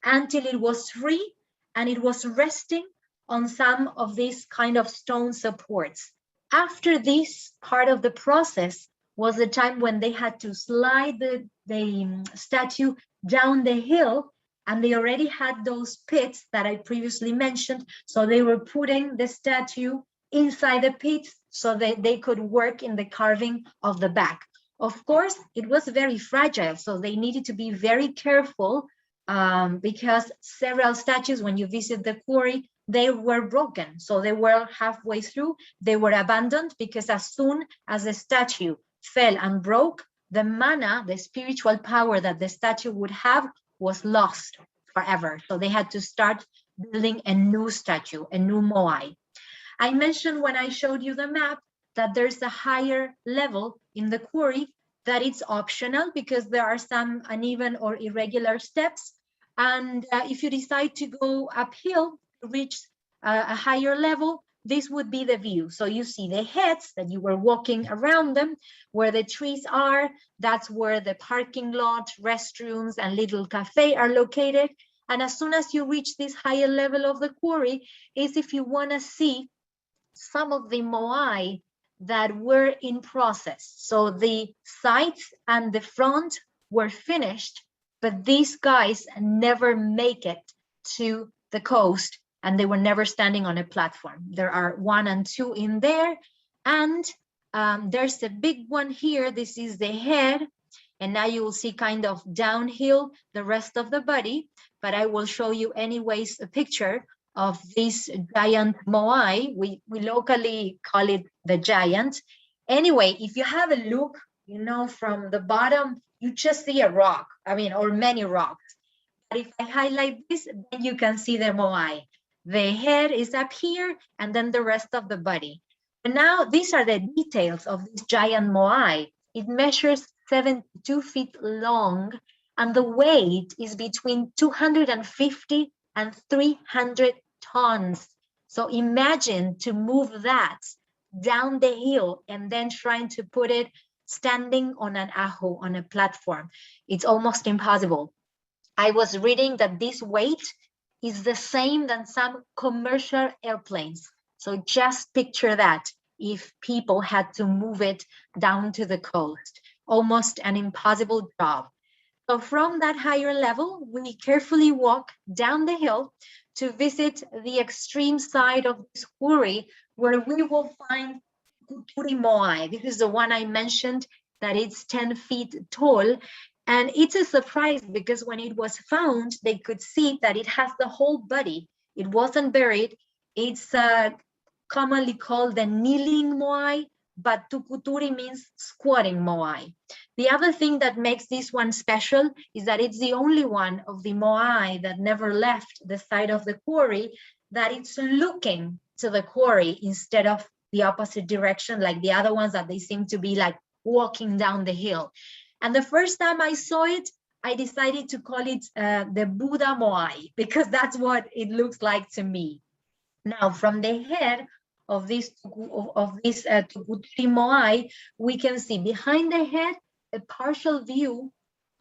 until it was free and it was resting on some of these kind of stone supports. After this part of the process was the time when they had to slide the statue down the hill, and they already had those pits that I previously mentioned. So they were putting the statue inside the pits so that they could work in the carving of the back. Of course, it was very fragile, so they needed to be very careful because several statues, when you visit the quarry, they were broken. So they were halfway through, they were abandoned because as soon as the statue fell and broke, the mana, the spiritual power that the statue would have, was lost forever. So they had to start building a new statue, a new Moai. I mentioned when I showed you the map that there's a higher level in the quarry that it's optional because there are some uneven or irregular steps. And if you decide to go uphill to reach a higher level, this would be the view. So you see the heads that you were walking around them, where the trees are, that's where the parking lot, restrooms, and little cafe are located. And as soon as you reach this higher level of the quarry, is if you want to see some of the Moai that were in process. So the sides and the front were finished, but these guys never make it to the coast and they were never standing on a platform. There are 1 and 2 in there, and there's a big one here. This is the head, and now you will see kind of downhill the rest of the body, but I will show you anyways a picture of this giant Moai. We locally call it the giant. Anyway, if you have a look, you know, from the bottom, you just see a rock, I mean, or many rocks. But if I highlight this, then you can see the Moai. The head is up here, and then the rest of the body. And now these are the details of this giant Moai. It measures 72 feet long, and the weight is between 250 and 300 tons. So imagine to move that down the hill and then trying to put it standing on an ajo, on a platform. It's almost impossible. I was reading that this weight is the same than some commercial airplanes. So just picture that if people had to move it down to the coast, almost an impossible job. So from that higher level, we carefully walk down the hill to visit the extreme side of this quarry, where we will find Kuturi Moai. This is the one I mentioned, that it's 10 feet tall. And it's a surprise because when it was found, they could see that it has the whole body. It wasn't buried. It's commonly called the kneeling Moai, but Tukuturi means squatting Moai. The other thing that makes this one special is that it's the only one of the Moai that never left the side of the quarry, that it's looking to the quarry instead of the opposite direction, like the other ones that they seem to be like walking down the hill. And the first time I saw it, I decided to call it the Buddha Moai, because that's what it looks like to me. Now, from the head of this Tukuturi Moai, we can see behind the head a partial view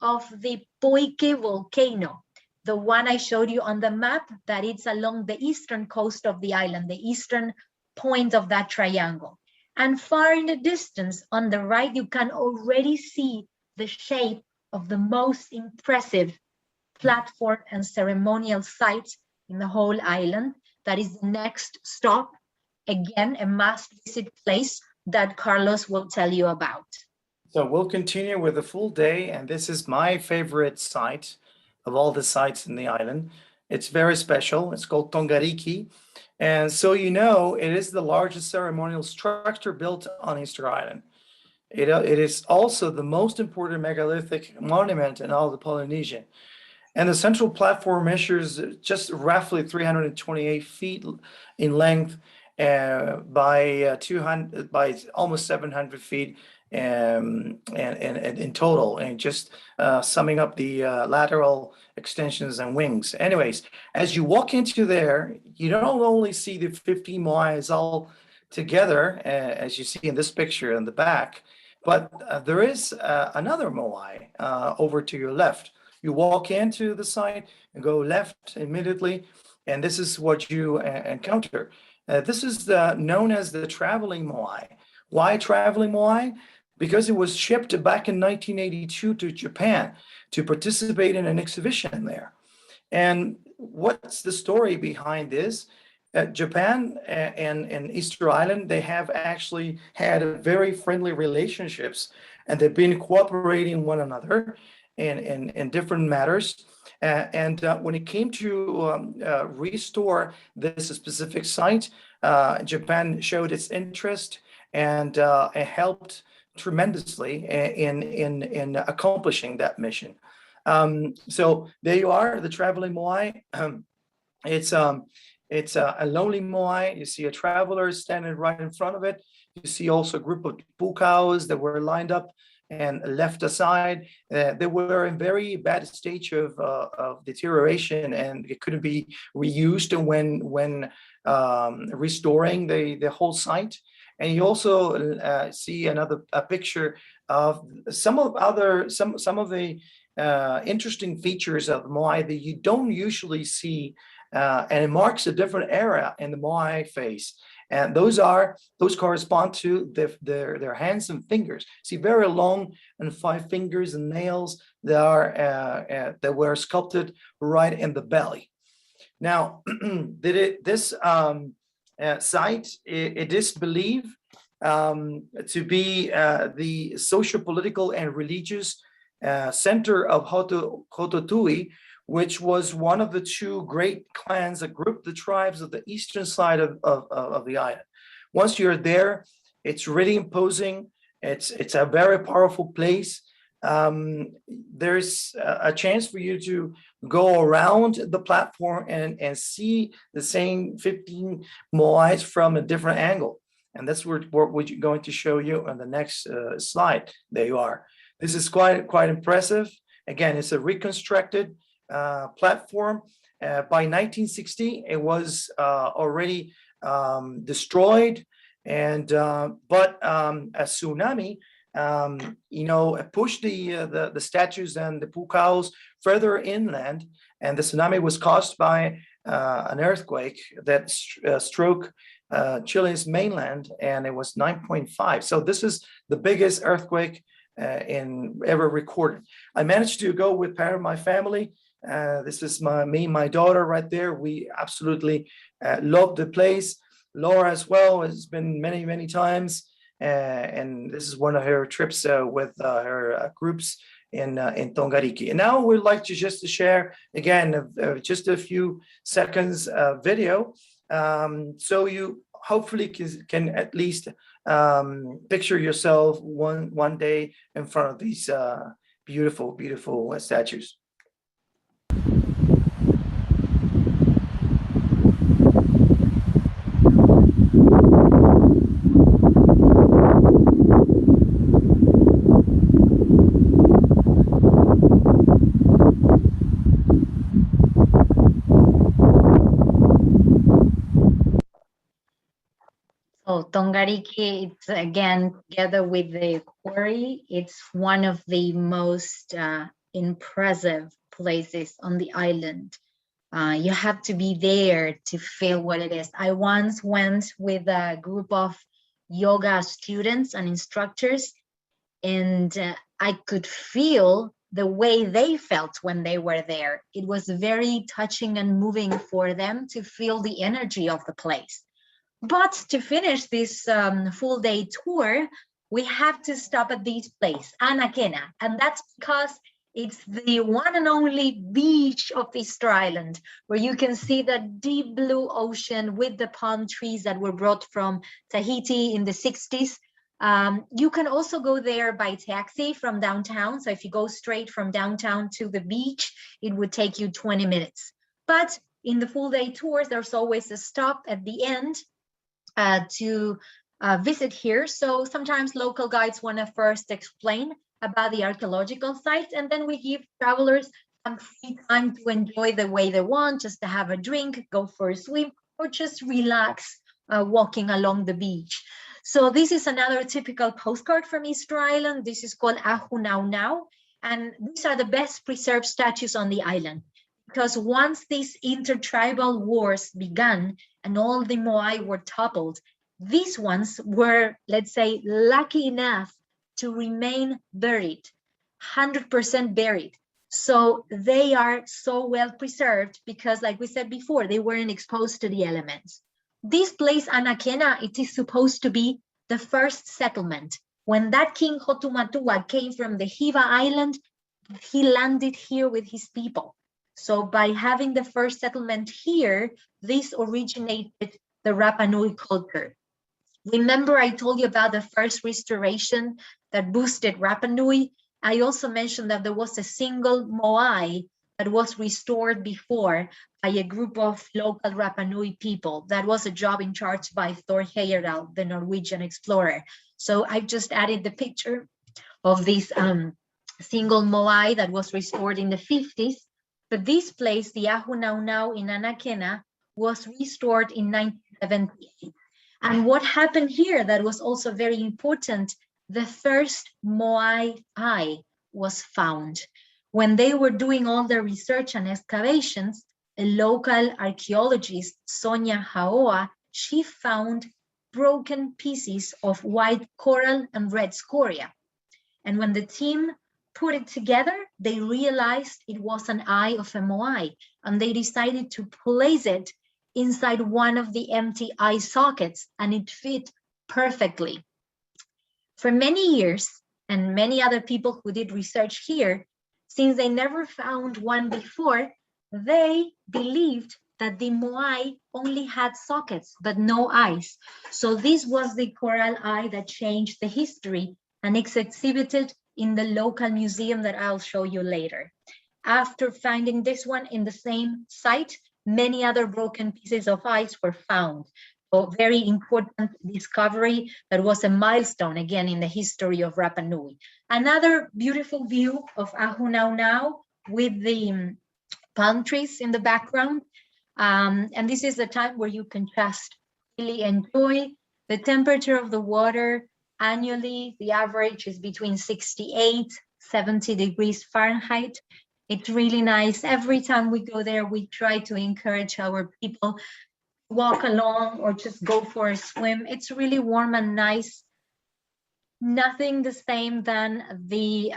of the Poike volcano, the one I showed you on the map, that it's along the eastern coast of the island, the eastern point of that triangle. And far in the distance on the right, you can already see the shape of the most impressive platform and ceremonial site in the whole island. That is the next stop. Again, a must visit place that Carlos will tell you about. So we'll continue with a full day, and this is my favorite site of all the sites in the island. It's very special. It's called Tongariki. And so you know, it is the largest ceremonial structure built on Easter Island. It is also the most important megalithic monument in all the Polynesian. And the central platform measures just roughly 328 feet in length by almost 700 feet and in total, and just summing up the lateral extensions and wings. Anyways, as you walk into there, you don't only see the 15 moais all together, as you see in this picture in the back, but there is another moai over to your left. You walk into the site and go left immediately, and this is what you encounter. This is known as the traveling moai. Why traveling moai? Because it was shipped back in 1982 to Japan to participate in an exhibition there. And what's the story behind this? Japan and Easter Island, they have actually had very friendly relationships, and they've been cooperating one another in different matters. And when it came to restore this specific site, Japan showed its interest and helped tremendously in accomplishing that mission. So there you are, the traveling moai. It's a lonely moai. You see a traveler standing right in front of it. You see also a group of pukaos that were lined up and left aside. They were in very bad stage of deterioration, and it couldn't be reused when restoring the whole site. And you also see a picture of some of the interesting features of Moai that you don't usually see, and it marks a different era in the Moai face. And those correspond to their hands and fingers. See, very long and 5 fingers and nails that were sculpted right in the belly. Now, this site, it is believed to be the social, political, and religious center of Hototui, which was one of the 2 great clans that grouped the tribes of the eastern side of the island. Once you're there, it's really imposing. It's a very powerful place. There's a chance for you to go around the platform and see the same 15 moais from a different angle. And that's what we're going to show you on the next slide. There you are. This is quite impressive. Again, it's a reconstructed platform. By 1960, it was already destroyed, and but a tsunami, pushed the statues and the pukaos further inland, and the tsunami was caused by an earthquake that struck Chile's mainland, and it was 9.5. So this is the biggest earthquake ever recorded. I managed to go with part of my family. This is my daughter right there. We absolutely love the place. Laura as well has been many times, and this is one of her trips with her groups in Tongariki. And now we'd like to just share again just a few seconds video, so you hopefully can at least picture yourself one day in front of these beautiful statues. Tongariki, it's again, together with the quarry, it's one of the most impressive places on the island. You have to be there to feel what it is. I once went with a group of yoga students and instructors, and I could feel the way they felt when they were there. It was very touching and moving for them to feel the energy of the place. But to finish this full day tour, we have to stop at this place, Anakena, and that's because it's the one and only beach of Easter Island, where you can see the deep blue ocean with the palm trees that were brought from Tahiti in the 60s. You can also go there by taxi from downtown. So if you go straight from downtown to the beach, it would take you 20 minutes. But in the full day tours, there's always a stop at the end to visit here. So sometimes local guides want to first explain about the archaeological sites, and then we give travelers some free time to enjoy the way they want, just to have a drink, go for a swim, or just relax walking along the beach. So this is another typical postcard from Easter Island. This is called Ahu Nau Nau, and these are the best preserved statues on the island, because once these intertribal wars began and all the Moai were toppled, these ones were, let's say, lucky enough to remain buried, 100% buried. So they are so well preserved because, like we said before, they weren't exposed to the elements. This place, Anakena, it is supposed to be the first settlement. When that King Hotumatua came from the Hiva Island, he landed here with his people. So by having the first settlement here, this originated the Rapa Nui culture. Remember, I told you about the first restoration that boosted Rapa Nui. I also mentioned that there was a single Moai that was restored before by a group of local Rapa Nui people. That was a job in charge by Thor Heyerdahl, the Norwegian explorer. So I've just added the picture of this single Moai that was restored in the 50s. But this place, the Ahu Nau Nau in Anakena, was restored in 1978. And what happened here that was also very important, the first Moai eye was found. When they were doing all their research and excavations, a local archaeologist, Sonia Haoa, she found broken pieces of white coral and red scoria. And when the team put it together, they realized it was an eye of a Moai, and they decided to place it inside one of the empty eye sockets, and it fit perfectly. For many years, and many other people who did research here, since they never found one before, they believed that the Moai only had sockets, but no eyes. So this was the coral eye that changed the history, and it's exhibited in the local museum that I'll show you later. After finding this one in the same site, many other broken pieces of ice were found. So very important discovery that was a milestone again in the history of Rapa Nui. Another beautiful view of Ahu Nau Nau with the palm trees in the background. And this is the time where you can just really enjoy the temperature of the water. Annually, the average is between 68, 70 degrees Fahrenheit. It's really nice. Every time we go there, we try to encourage our people to walk along or just go for a swim. It's really warm and nice. Nothing the same than the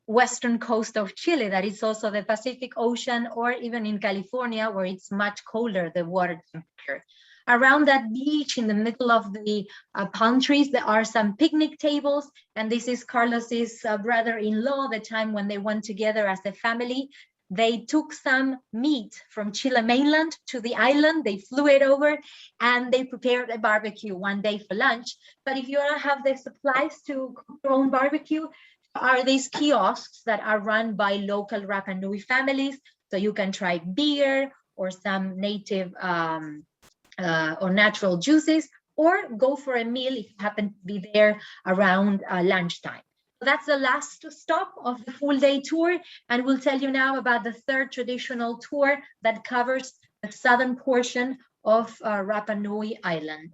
western coast of Chile, that is also the Pacific Ocean, or even in California, where it's much colder, the water temperature. Around that beach in the middle of the palm trees, there are some picnic tables. And this is Carlos's brother-in-law, the time when they went together as a family. They took some meat from Chile mainland to the island. They flew it over and they prepared a barbecue one day for lunch. But if you don't have the supplies to cook your own barbecue, are these kiosks that are run by local Rapa Nui families. So you can try beer or some native or natural juices, or go for a meal if you happen to be there around lunchtime. So that's the last stop of the full day tour, and we'll tell you now about the third traditional tour that covers the southern portion of Rapa Nui Island.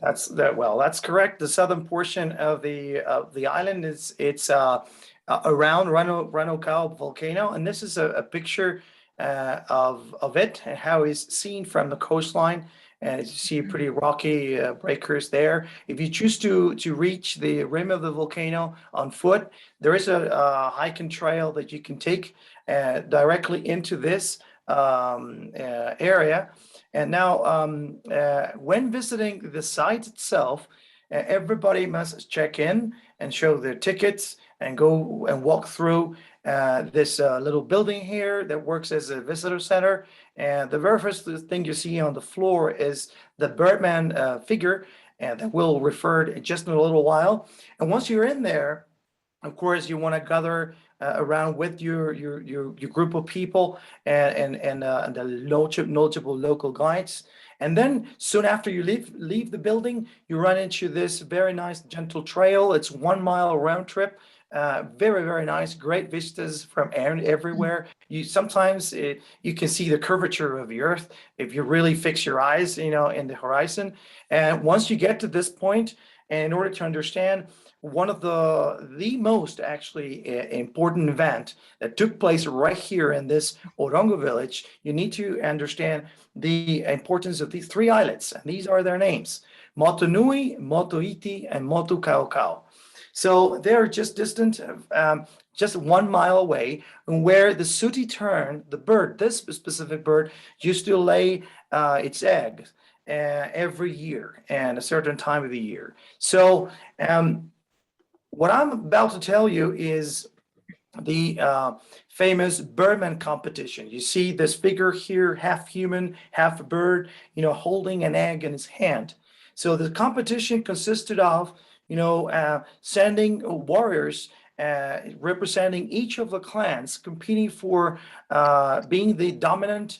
That's correct. The southern portion of the island it's around Rano volcano, and this is a picture of it and how it's seen from the coastline. And as you see, pretty rocky breakers there. If you choose to reach the rim of the volcano on foot, there is a hiking trail that you can take directly into this area. And now, when visiting the site itself, everybody must check in and show their tickets and go and walk through this little building here that works as a visitor center. And the very first thing you see on the floor is the Birdman figure, and that we'll refer to just in a little while. And once you're in there, of course, you want to gather around with your group of people and the notable local guides. And then soon after you leave the building, you run into this very nice gentle trail. It's 1 mile round trip. Very, very nice, great vistas from everywhere. You sometimes you can see the curvature of the earth if you really fix your eyes, in the horizon. And once you get to this point, and in order to understand one of the most actually important event that took place right here in this Orongo village, you need to understand the importance of these 3 islets, and these are their names: Motu Nui, Motu Iti, and Motu Kaukau. So they're just distant, just 1 mile away, where the sooty tern, the bird, this specific bird, used to lay its eggs every year and a certain time of the year. So what I'm about to tell you is the famous Birdman competition. You see this figure here, half human, half bird, holding an egg in his hand. So the competition consisted of sending warriors representing each of the clans, competing for being the dominant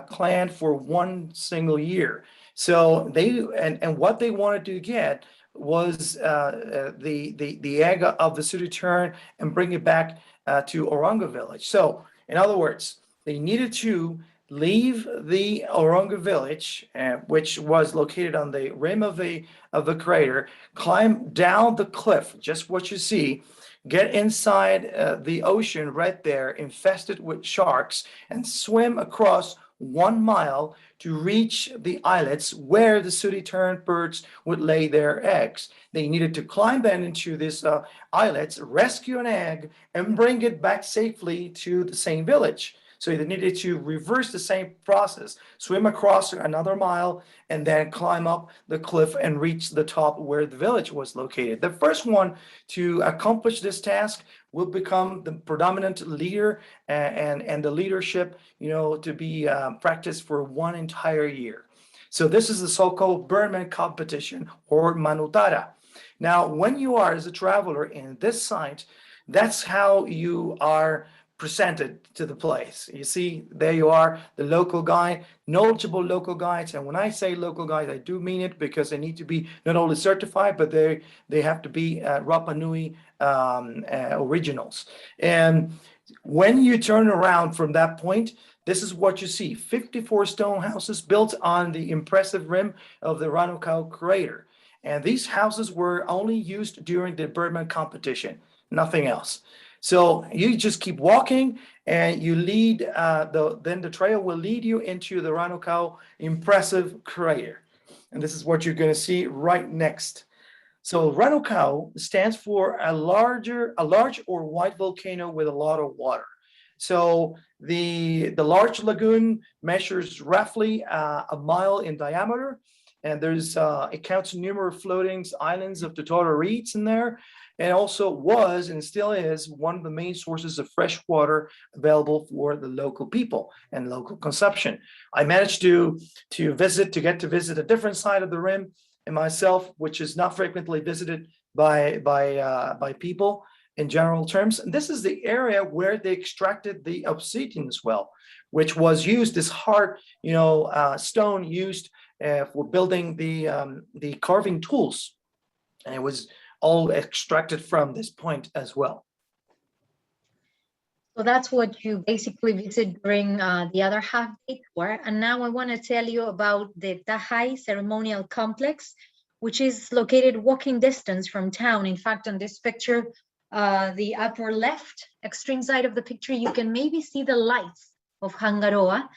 clan for 1 single year. So and what they wanted to get was the egg of the sooty tern and bring it back to Orongo village. So in other words, they needed to leave the Orongo village, which was located on the rim of the crater, climb down the cliff, just what you see, get inside the ocean right there, infested with sharks, and swim across 1 mile to reach the islets where the sooty tern birds would lay their eggs. They needed to climb then into these islets, rescue an egg, and bring it back safely to the same village. So they needed to reverse the same process, swim across another mile, and then climb up the cliff and reach the top where the village was located. The first one to accomplish this task will become the predominant leader and the leadership, to be practiced for 1 entire year. So this is the so-called Birdman competition, or Manutara. Now, when you are as a traveler in this site, that's how you are presented to the place. You see, there you are, the local guide, knowledgeable local guides. And when I say local guides, I do mean it, because they need to be not only certified, but they have to be Rapa Nui originals. And when you turn around from that point, this is what you see: 54 stone houses built on the impressive rim of the Rano Raraku crater. And these houses were only used during the Birdman competition, nothing else. So you just keep walking, and you lead, then the trail will lead you into the Rano Raraku impressive crater. And this is what you're going to see right next. So Rano Raraku stands for a large or wide volcano with a lot of water. So the large lagoon measures roughly 1 mile in diameter, and it counts numerous floating islands of Totara reeds in there. And also was and still is one of the main sources of fresh water available for the local people and local consumption. I managed to get to visit a different side of the rim and myself, which is not frequently visited by people in general terms. And this is the area where they extracted the obsidian as well, which was used, this hard stone used for building the carving tools. And it was all extracted from this point as well. So that's what you basically visit during the other half-day tour. And now I want to tell you about the Tahai ceremonial complex, which is located walking distance from town. In fact, on this picture, the upper left extreme side of the picture, you can maybe see the lights of Hangaroa.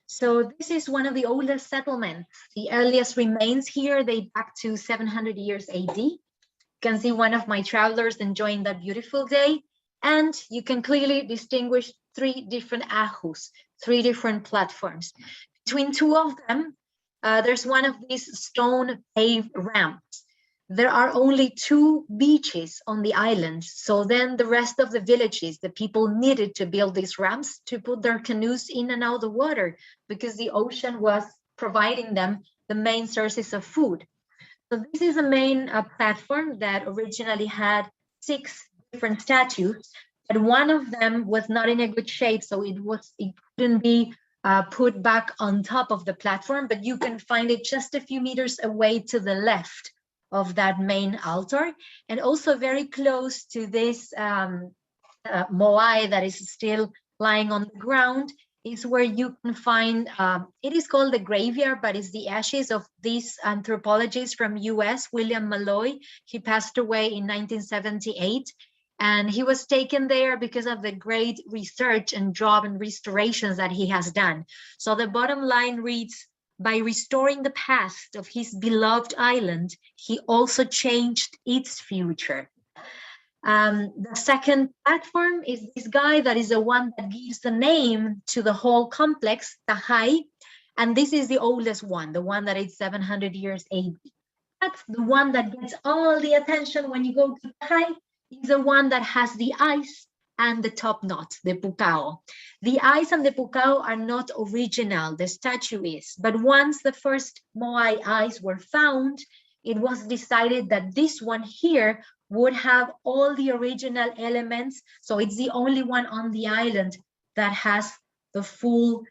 So this is one of the oldest settlements. The earliest remains here date back to 700 years AD. You can see one of my travelers enjoying that beautiful day. And you can clearly distinguish 3 different ahus, 3 different platforms. Between 2 of them, there's one of these stone paved ramps. There are only 2 beaches on the island. So then the rest of the villages, the people needed to build these ramps to put their canoes in and out of the water because the ocean was providing them the main sources of food. So this is a main platform that originally had 6 different statues, but one of them was not in a good shape. So it couldn't be put back on top of the platform, but you can find it just a few meters away to the left of that main altar, and also very close to this moai that is still lying on the ground is where you can find, it is called the graveyard, but it's the ashes of this anthropologist from US, William Malloy. He passed away in 1978. And he was taken there because of the great research and job and restorations that he has done. So the bottom line reads, by restoring the past of his beloved island, he also changed its future. The second platform is this guy that is the one that gives the name to the whole complex, Tahai. And this is the oldest one, the one that is 700 years AD. That's the one that gets all the attention when you go to Tahai. Is the one that has the eyes and the top knot, the pukao. The eyes and the pukao are not original, the statue is, but once the first Moai eyes were found, it was decided that this one here would have all the original elements. So it's the only one on the island that has the full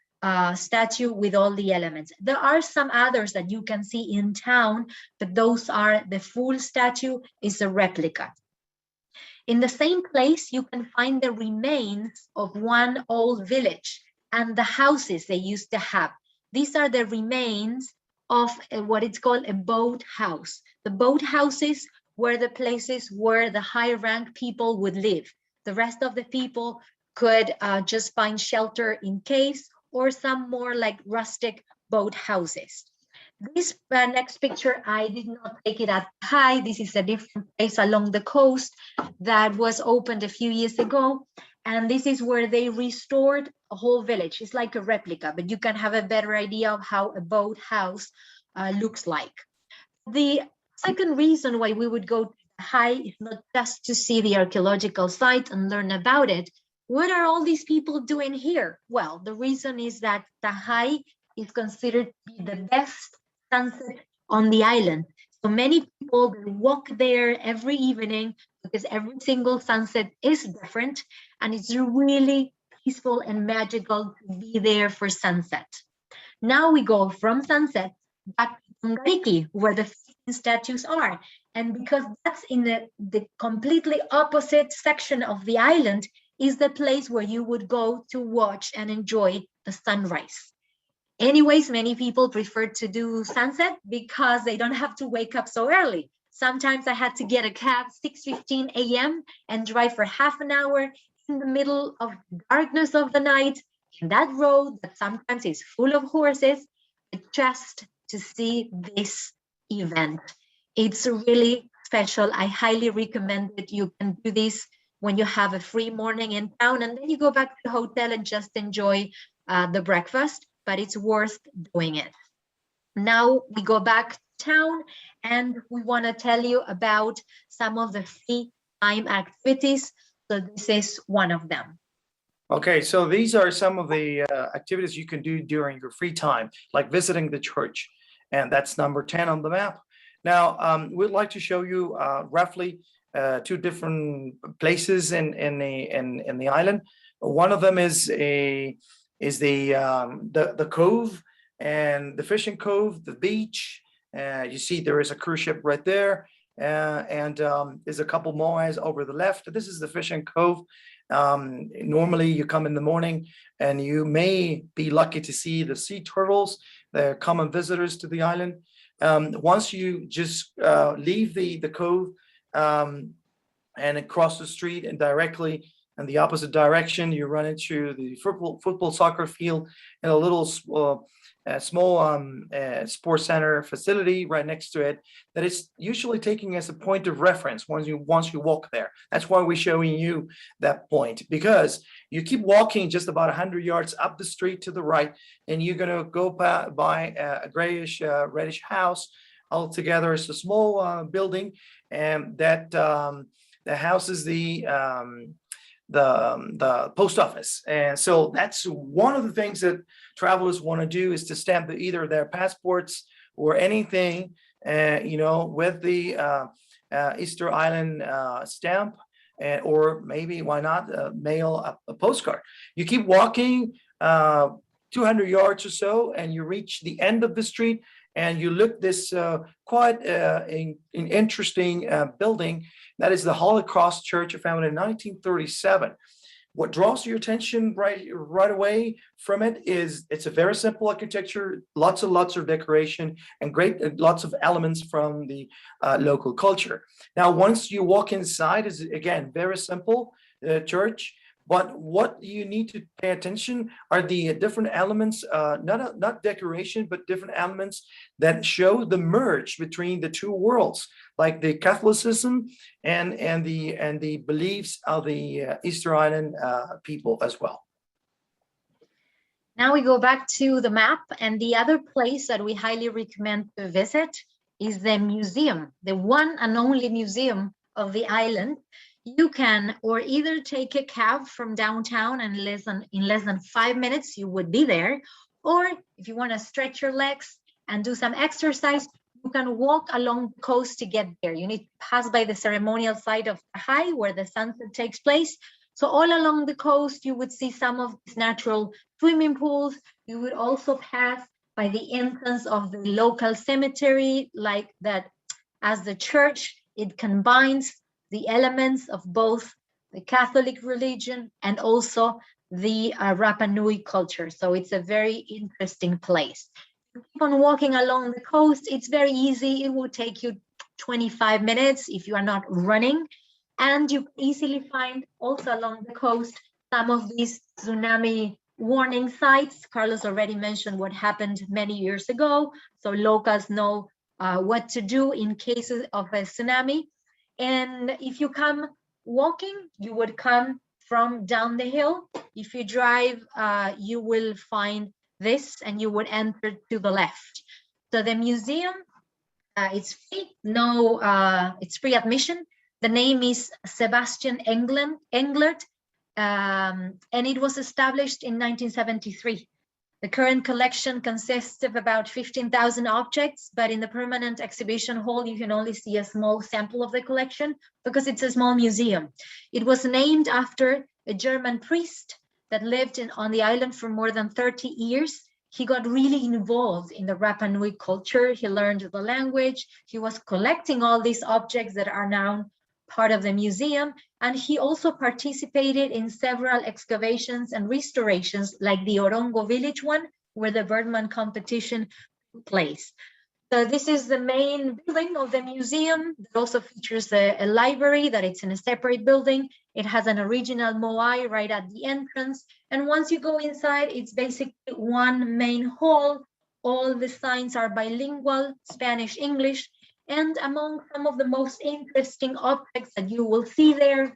statue with all the elements. There are some others that you can see in town, but those are the full statue is a replica. In the same place, you can find the remains of one old village and the houses they used to have. These are the remains of what it's called a boat house. The boat houses were the places where the high-ranked people would live. The rest of the people could just find shelter in caves or some more like rustic boat houses. This next picture, I did not take it at high. This is a different place along the coast that was opened a few years ago. And this is where they restored a whole village. It's like a replica, but you can have a better idea of how a boat house looks like. The second reason why we would go to Tahai is not just to see the archaeological site and learn about it. What are all these people doing here? Well, the reason is that Tahai is considered to be the best sunset on the island. So many people will walk there every evening because every single sunset is different and it's really peaceful and magical to be there for sunset. Now we go from sunset back to Tongariki where the statues are. And because that's in the completely opposite section of the island is the place where you would go to watch and enjoy the sunrise. Anyways, many people prefer to do sunset because they don't have to wake up so early. Sometimes I had to get a cab 6:15 a.m. and drive for half an hour in the middle of the darkness of the night in that road that sometimes is full of horses just to see this event. It's really special. I highly recommend it. You can do this when you have a free morning in town and then you go back to the hotel and just enjoy the breakfast. But it's worth doing it. Now we go back to town and we want to tell you about some of the free time activities. So this is one of them. Okay, so these are some of the activities you can do during your free time, like visiting the church, and that's number 10 on the map. Now, we'd like to show you roughly 2 different places in the island. One of them is the cove and the fishing cove, the beach. You see there is a cruise ship right there, and there's a couple moais over the left. This is the fishing cove. Normally you come in the morning and you may be lucky to see the sea turtles. They're common visitors to the island. Once you just leave the cove and across the street and directly in the opposite direction, you run into the football soccer field and a little small sports center facility right next to it that is usually taking as a point of reference once you walk there. That's why we're showing you that point, because you keep walking just about 100 yards up the street to the right, and you're going to go by a grayish reddish house. Altogether, it's a small building, and that houses the post office. And so that's one of the things that travelers want to do, is to stamp either their passports or anything, with the Easter Island stamp, or maybe why not mail a postcard. You keep walking 200 yards or so, and you reach the end of the street, and you look this quite an interesting building. That is the Holy Cross Church, founded in 1937. What draws your attention right away from it is it's a very simple architecture, lots of decoration, and lots of elements from the local culture. Now, once you walk inside, is again very simple church. But what you need to pay attention are the different elements, not decoration, but different elements that show the merge between the two worlds, like the Catholicism and the beliefs of the Easter Island people as well. Now we go back to the map, and the other place that we highly recommend to visit is the museum, the one and only museum of the island. You can or either take a cab from downtown, and in less than 5 minutes you would be there, or if you want to stretch your legs and do some exercise, you can walk along the coast to get there. You need to pass by the ceremonial site of Tahai, where the sunset takes place. So all along the coast, you would see some of these natural swimming pools. You would also pass by the entrance of the local cemetery, like that. As the church, it combines the elements of both the Catholic religion and also the Rapa Nui culture. So it's a very interesting place. You keep on walking along the coast, it's very easy. It will take you 25 minutes if you are not running. And you can easily find also along the coast some of these tsunami warning sites. Carlos already mentioned what happened many years ago. So locals know what to do in cases of a tsunami. And if you come walking, you would come from down the hill. If you drive, you will find this, and you would enter to the left. So the museum, it's free. It's free admission. The name is Sebastian Englert, and it was established in 1973. The current collection consists of about 15,000 objects, but in the permanent exhibition hall, you can only see a small sample of the collection because it's a small museum. It was named after a German priest that lived on the island for more than 30 years. He got really involved in the Rapa Nui culture. He learned the language. He was collecting all these objects that are now part of the museum. And he also participated in several excavations and restorations, like the Orongo village one, where the Birdman competition took place. So this is the main building of the museum. It also features a library that it's in a separate building. It has an original Moai right at the entrance. And once you go inside, it's basically one main hall. All the signs are bilingual, Spanish, English. And among some of the most interesting objects that you will see there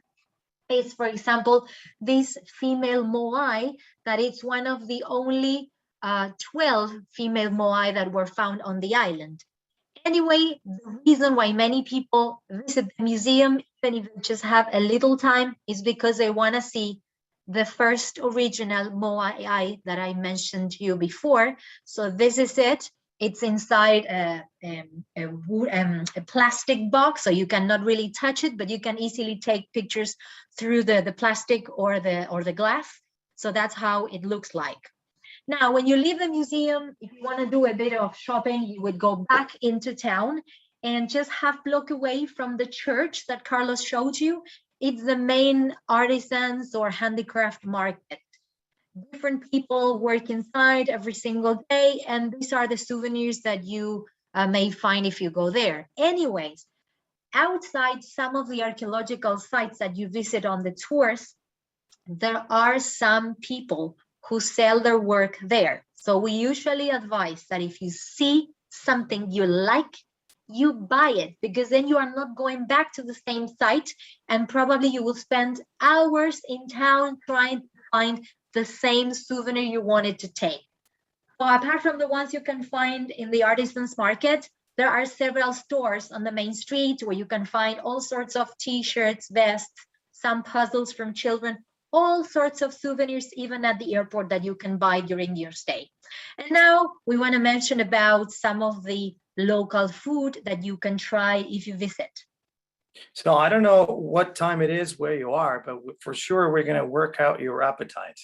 is, for example, this female Moai, that it's one of the only 12 female Moai that were found on the island. Anyway, the reason why many people visit the museum, even if they just have a little time, is because they want to see the first original Moai that I mentioned to you before. So this is it. It's inside a plastic box, so you cannot really touch it, but you can easily take pictures through the plastic or the glass. So that's how it looks like. Now, when you leave the museum, if you want to do a bit of shopping, you would go back into town, and just half block away from the church that Carlos showed you, it's the main artisans or handicraft market. Different people work inside every single day, and these are the souvenirs that you may find if you go there. Anyways, outside some of the archaeological sites that you visit on the tours, there are some people who sell their work there. So we usually advise that if you see something you like, you buy it, because then you are not going back to the same site, and probably you will spend hours in town trying to find the same souvenir you wanted to take. So apart from the ones you can find in the artisans market, there are several stores on the main street where you can find all sorts of t-shirts, vests, some puzzles from children, all sorts of souvenirs, even at the airport, that you can buy during your stay. And now we want to mention about some of the local food that you can try if you visit. So I don't know what time it is where you are, but for sure we're going to work out your appetite.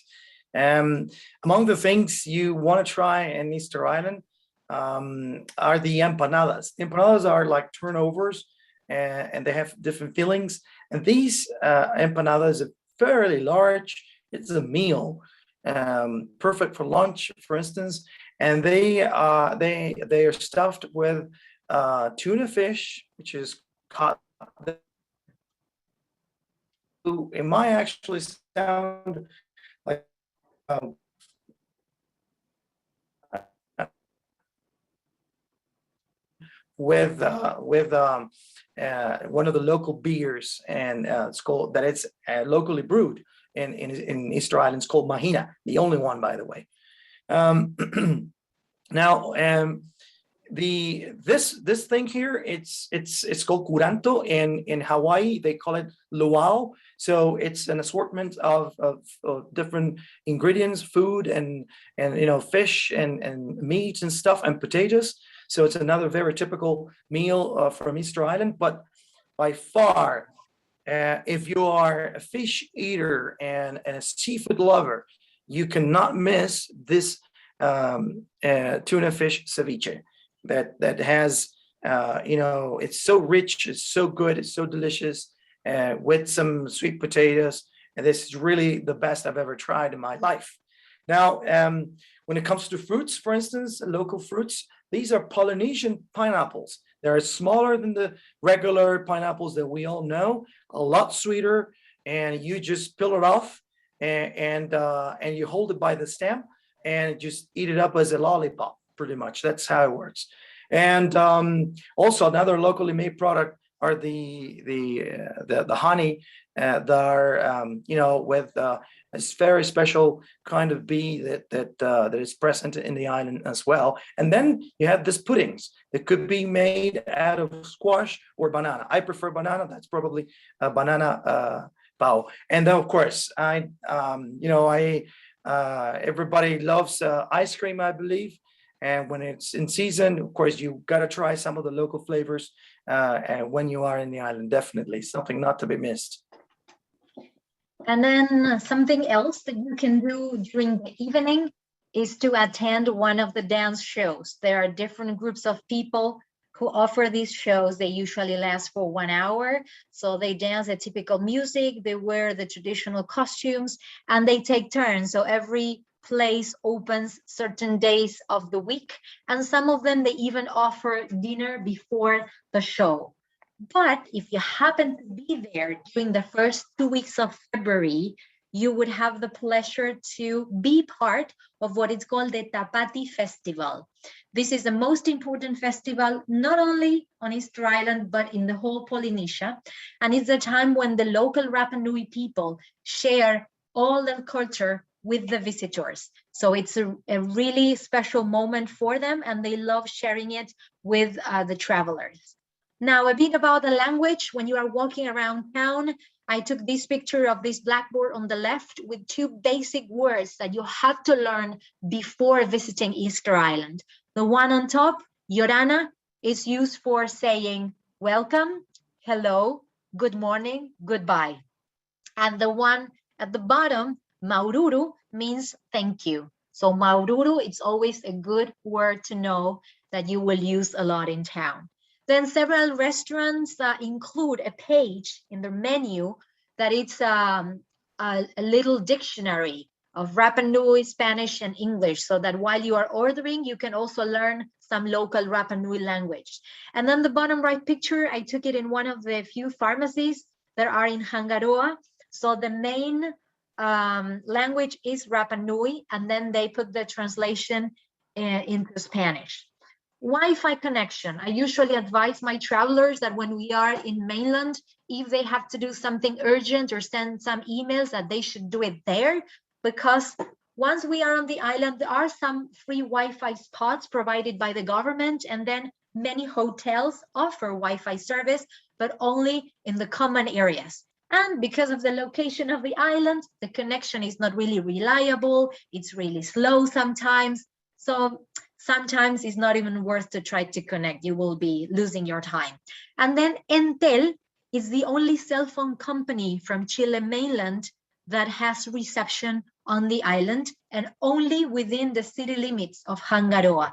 Among the things you want to try in Easter Island are the empanadas. Empanadas are like turnovers, and they have different fillings. And these empanadas are fairly large. It's a meal, perfect for lunch, for instance. And they are stuffed with tuna fish, which is caught. It might actually sound like with one of the local beers, and it's called that it's locally brewed in Easter Island. It's called Mahina, the only one, by the way. Now, this thing here, it's called curanto. In Hawaii they call it luau. So it's an assortment of different ingredients, food and fish and meat and stuff and potatoes. So it's another very typical meal from Easter Island. But by far, if you are a fish eater and a seafood lover, you cannot miss this tuna fish ceviche that has it's so rich, it's so good, it's so delicious, with some sweet potatoes, and this is really the best I've ever tried in my life. Now, when it comes to fruits, for instance, local fruits, these are Polynesian pineapples. They're smaller than the regular pineapples that we all know, a lot sweeter, and you just peel it off and you hold it by the stem and just eat it up as a lollipop, pretty much. That's how it works. And also another locally made product are the honey that are with a very special kind of bee that is present in the island as well. And then you have these puddings that could be made out of squash or banana. I prefer banana. That's probably a banana pao. And then of course everybody loves ice cream, I believe. And when it's in season, of course, you got to try some of the local flavors. And when you are in the island, definitely something not to be missed. And then something else that you can do during the evening is to attend one of the dance shows. There are different groups of people who offer these shows. They usually last for 1 hour. So they dance the typical music, they wear the traditional costumes, and they take turns. So every place opens certain days of the week, and some of them they even offer dinner before the show. But if you happen to be there during the first 2 weeks of February, you would have the pleasure to be part of what is called the Tapati Festival. This is the most important festival, not only on Easter Island, but in the whole Polynesia. And it's a time when the local Rapa Nui people share all their culture with the visitors. So it's a really special moment for them, and they love sharing it with the travelers. Now, a bit about the language. When you are walking around town, I took this picture of this blackboard on the left with 2 basic words that you have to learn before visiting Easter Island. The one on top, Yorana, is used for saying welcome, hello, good morning, goodbye. And the one at the bottom, Maururu, means thank you. So Maururu, it's always a good word to know that you will use a lot in town. Then several restaurants include a page in their menu that it's a little dictionary of Rapa Nui, Spanish, and English, so that while you are ordering, you can also learn some local Rapa Nui language. And then the bottom right picture, I took it in one of the few pharmacies that are in Hangaroa. So the main language is Rapa Nui, and then they put the translation into Spanish. Wi-Fi connection. I usually advise my travelers that when we are in mainland, if they have to do something urgent or send some emails, that they should do it there, because once we are on the island, there are some free Wi-Fi spots provided by the government, and then many hotels offer Wi-Fi service, but only in the common areas. And because of the location of the island, the connection is not really reliable. It's really slow sometimes. So sometimes it's not even worth to try to connect. You will be losing your time. And then Entel is the only cell phone company from Chile mainland that has reception on the island, and only within the city limits of Hangaroa.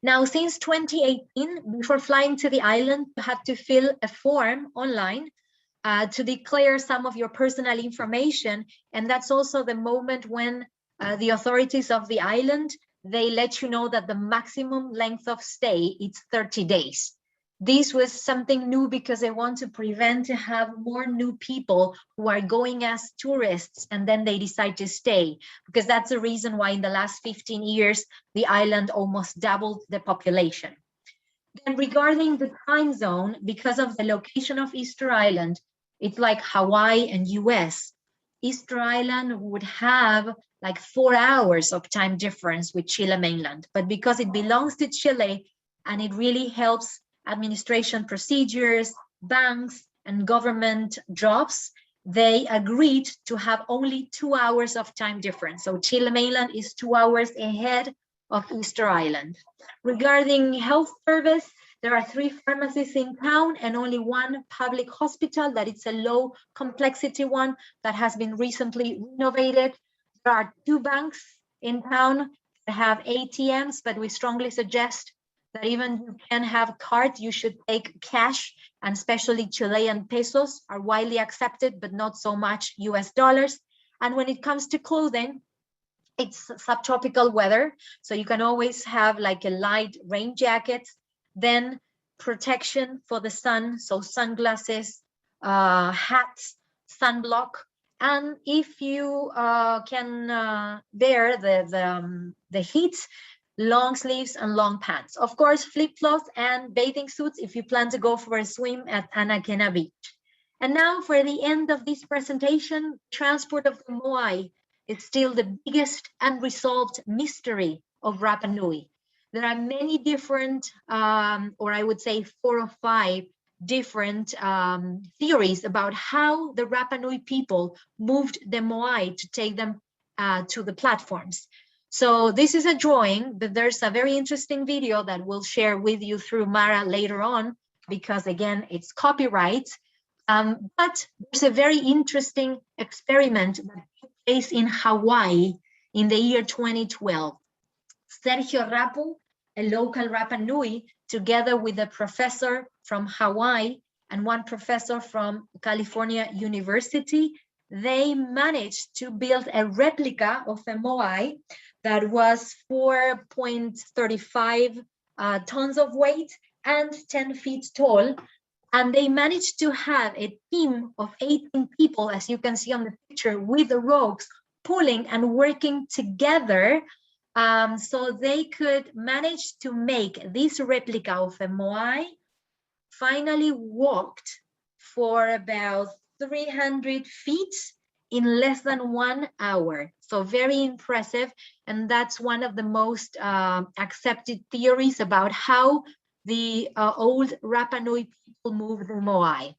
Now, since 2018, before flying to the island, you have to fill a form online to declare some of your personal information. And that's also the moment when the authorities of the island, they let you know that the maximum length of stay is 30 days. This was something new because they want to prevent to have more new people who are going as tourists and then they decide to stay, because that's the reason why in the last 15 years, the island almost doubled the population. Then regarding the time zone, because of the location of Easter Island, it's like Hawaii and US. Easter Island would have like 4 hours of time difference with Chile mainland, but because it belongs to Chile and it really helps administration procedures, banks, and government jobs, they agreed to have only 2 hours of time difference. So Chile mainland is 2 hours ahead of Easter Island. Regarding health service, there are 3 pharmacies in town and only 1 public hospital that it's a low complexity one that has been recently renovated. There are 2 banks in town that have ATMs, but we strongly suggest that even you can have cards, you should take cash, and especially Chilean pesos are widely accepted, but not so much US dollars. And when it comes to clothing, it's subtropical weather, so you can always have like a light rain jacket, then protection for the sun, so sunglasses, hats, sunblock. And if you can bear the heat, long sleeves and long pants. Of course, flip-flops and bathing suits if you plan to go for a swim at Anakena Beach. And now for the end of this presentation, transport of the Moai is still the biggest unresolved mystery of Rapa Nui. There are many different, or I would say 4 or 5 different theories about how the Rapa Nui people moved the Moai to take them to the platforms. So this is a drawing, but there's a very interesting video that we'll share with you through Mara later on, because again, it's copyright. But there's a very interesting experiment that took place in Hawaii in the year 2012. Sergio Rapu, a local Rapa Nui, together with a professor from Hawaii and 1 professor from California University, they managed to build a replica of a Moai that was 4.35 tons of weight and 10 feet tall. And they managed to have a team of 18 people, as you can see on the picture, with the ropes pulling and working together. So they could manage to make this replica of a Moai. Finally walked for about 300 feet in less than 1 hour. So very impressive. And that's one of the most accepted theories about how the old Rapa Nui people moved the Moai.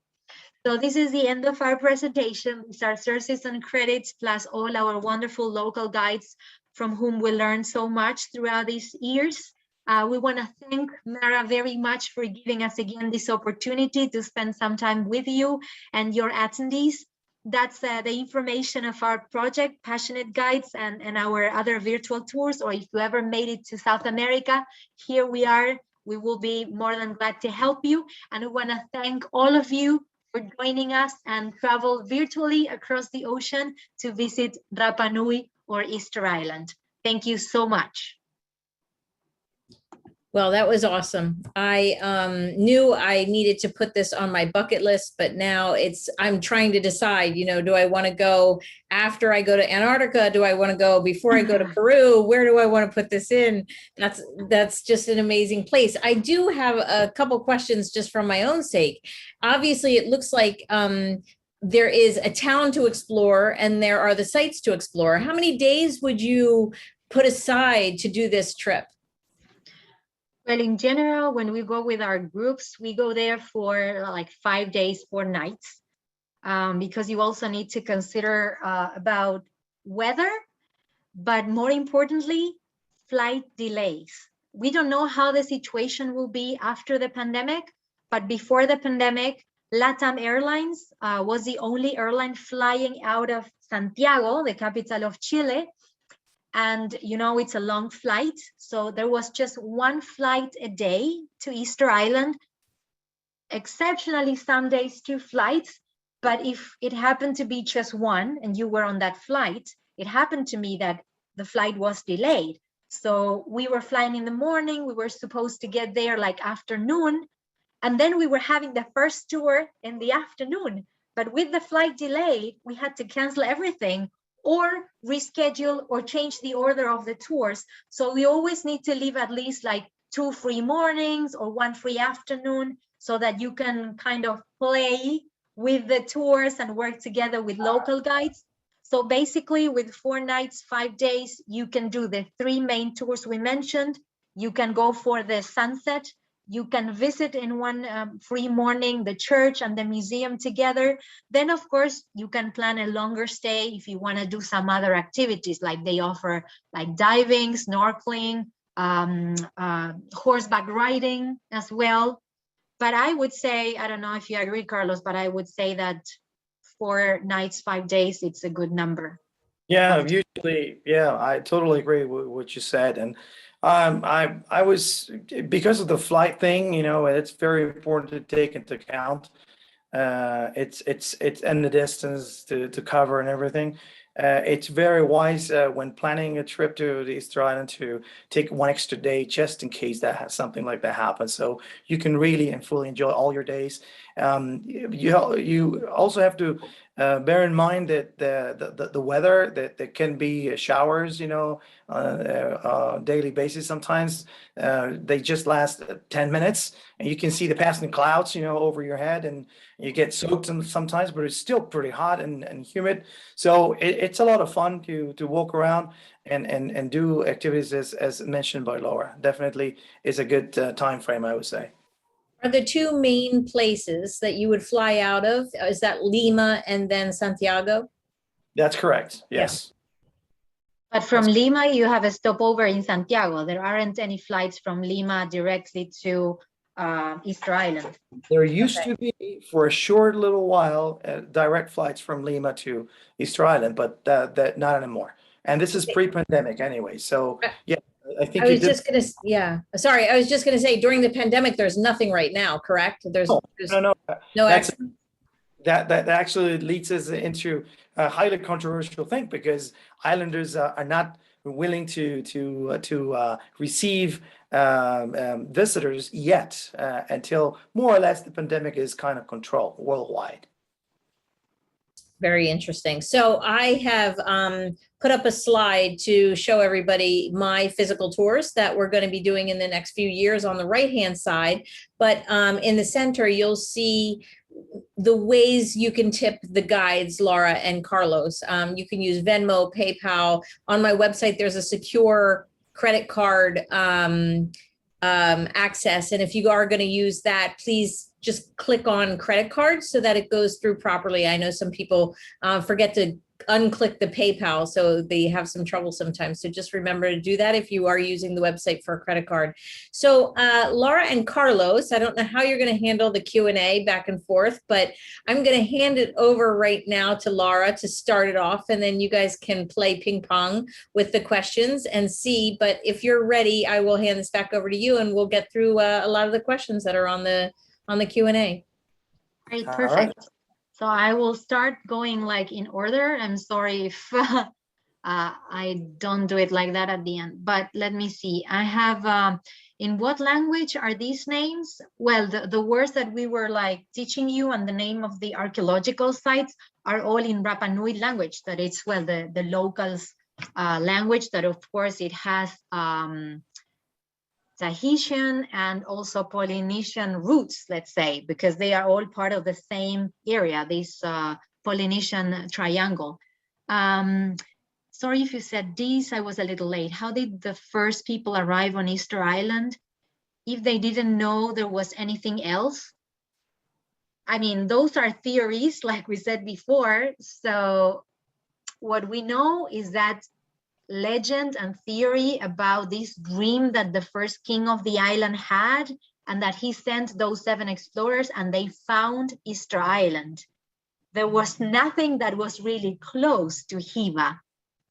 So this is the end of our presentation. These are sources and credits, plus all our wonderful local guides from whom we learned so much throughout these years. We want to thank Mara very much for giving us again this opportunity to spend some time with you and your attendees. That's the information of our project, Passionate Guides, and our other virtual tours, or if you ever made it to South America, here we are. We will be more than glad to help you. And we want to thank all of you for joining us and travel virtually across the ocean to visit Rapa Nui or Easter Island. Thank you so much. Well, that was awesome. I knew I needed to put this on my bucket list, but now I'm trying to decide, do I want to go after I go to Antarctica? Do I want to go before I go to Peru? Where do I want to put this in? That's just an amazing place. I do have a couple questions just from my own sake. Obviously, it looks like there is a town to explore and there are the sites to explore. How many days would you put aside to do this trip? Well, in general, when we go with our groups, we go there for like 5 days, 4 nights, because you also need to consider about weather, but more importantly, flight delays. We don't know how the situation will be after the pandemic, but before the pandemic, LATAM Airlines was the only airline flying out of Santiago, the capital of Chile. And it's a long flight. So there was just 1 flight a day to Easter Island. Exceptionally, some days 2 flights. But if it happened to be just 1 and you were on that flight, it happened to me that the flight was delayed. So we were flying in the morning. We were supposed to get there like afternoon. And then we were having the first tour in the afternoon. But with the flight delayed, we had to cancel everything or reschedule or change the order of the tours. So we always need to leave at least like 2 free mornings or 1 free afternoon so that you can kind of play with the tours and work together with local guides. So basically with 4 nights, 5 days, you can do the 3 main tours we mentioned. You can go for the sunset. You can visit in 1 free morning the church and the museum together. Then, of course, you can plan a longer stay if you want to do some other activities, like they offer like diving, snorkeling, horseback riding as well. But I would say, I don't know if you agree, Carlos, but I would say that 4 nights, 5 days, it's a good number. Yeah, usually, yeah, I totally agree with what you said. And I was, because of the flight thing, it's very important to take into account. It's and the distance to cover and everything. It's very wise when planning a trip to the Easter Island to take 1 extra day just in case something like that happens. So you can really and fully enjoy all your days. You also have to bear in mind that the weather, that there can be showers, on a daily basis. Sometimes they just last 10 minutes, and you can see the passing clouds, over your head, and you get soaked sometimes, but it's still pretty hot and humid. So it's a lot of fun to walk around and do activities as mentioned by Laura. Definitely is a good time frame, I would say. Are the 2 main places that you would fly out of, is that Lima and then Santiago? That's correct. Yes. But from Lima, you have a stopover in Santiago. There aren't any flights from Lima directly to Easter Island. There used to be, for a short little while, direct flights from Lima to Easter Island, but that not anymore. And this is pre-pandemic anyway. So yeah, I think I was just gonna, sorry, I was just gonna say, during the pandemic, there's nothing right now, correct? There's no. no action. That actually leads us into a highly controversial thing, because islanders are not willing to receive visitors yet, until more or less the pandemic is kind of controlled worldwide. Very interesting. So I have put up a slide to show everybody my physical tours that we're going to be doing in the next few years on the right-hand side. But in the center, you'll see the ways you can tip the guides, Laura and Carlos. You can use Venmo, PayPal. On my website, there's a secure credit card access. And if you are going to use that, please just click on credit cards so that it goes through properly. I know some people forget to unclick the PayPal, so they have some trouble sometimes. So just remember to do that if you are using the website for a credit card. So Laura and Carlos, I don't know how you're going to handle the Q&A back and forth, but I'm going to hand it over right now to Laura to start it off, and then you guys can play ping pong with the questions and see. But if you're ready, I will hand this back over to you, and we'll get through a lot of the questions that are on the Q&A. Great, perfect. So I will start going like in order. I'm sorry if I don't do it like that at the end. But let me see. I have, in what language are these names? Well, the words that we were like teaching you and the name of the archaeological sites are all in Rapa Nui language, that it's, well, the locals language, that of course it has Tahitian and also Polynesian roots, let's say, because they are all part of the same area, this Polynesian triangle. Sorry if you said this, I was a little late. How did the first people arrive on Easter Island if they didn't know there was anything else? I mean, those are theories, like we said before. So what we know is that legend and theory about this dream that the first king of the island had, and that he sent those 7 explorers and they found Easter Island. There was nothing that was really close to Hiva.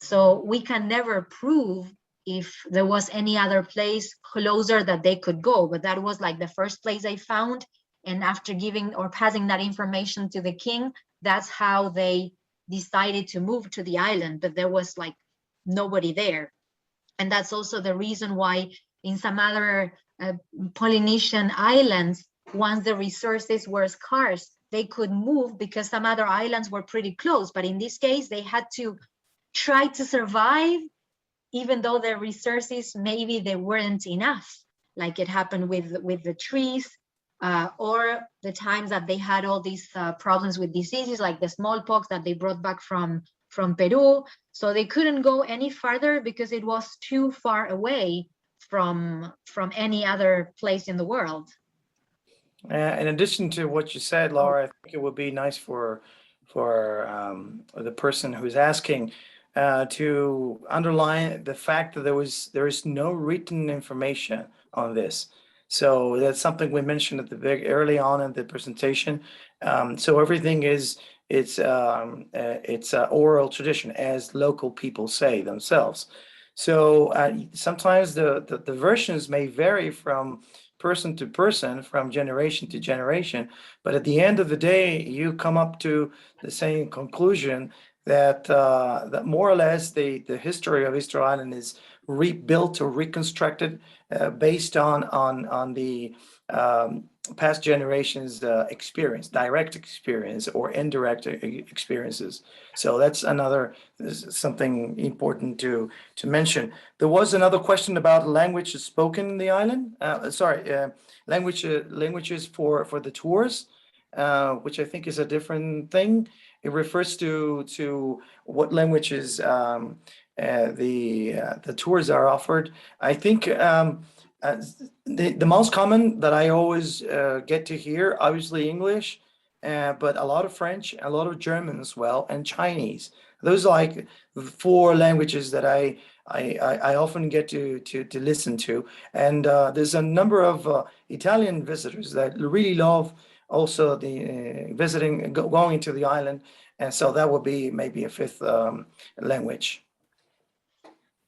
So we can never prove if there was any other place closer that they could go, but that was like the first place they found. And after giving or passing that information to the king, that's how they decided to move to the island, but there was like nobody there. And that's also the reason why in some other Polynesian islands, once the resources were scarce, they could move because some other islands were pretty close. But in this case, they had to try to survive, even though their resources, maybe they weren't enough, like it happened with the trees, or the times that they had all these problems with diseases, like the smallpox that they brought back from Peru. So they couldn't go any farther because it was too far away from any other place in the world. In addition to what you said, Laura, I think it would be nice for the person who's asking to underline the fact that there is no written information on this. So that's something we mentioned at the very early on in the presentation. So everything it's oral tradition, as local people say themselves. So sometimes the versions may vary from person to person, from generation to generation, but at the end of the day, you come up to the same conclusion that that more or less the history of Easter Island is rebuilt or reconstructed based on the past generations' experience, direct experience or indirect experiences. So that's something important to mention. There was another question about language spoken in the island. Languages for the tours, which I think is a different thing. It refers to what languages the tours are offered. I think the most common that I always get to hear, obviously English, but a lot of French, a lot of German as well, and Chinese. Those are like 4 languages that I often get to listen to. And there's a number of Italian visitors that really love also the going to the island. And so that would be maybe a 5th language.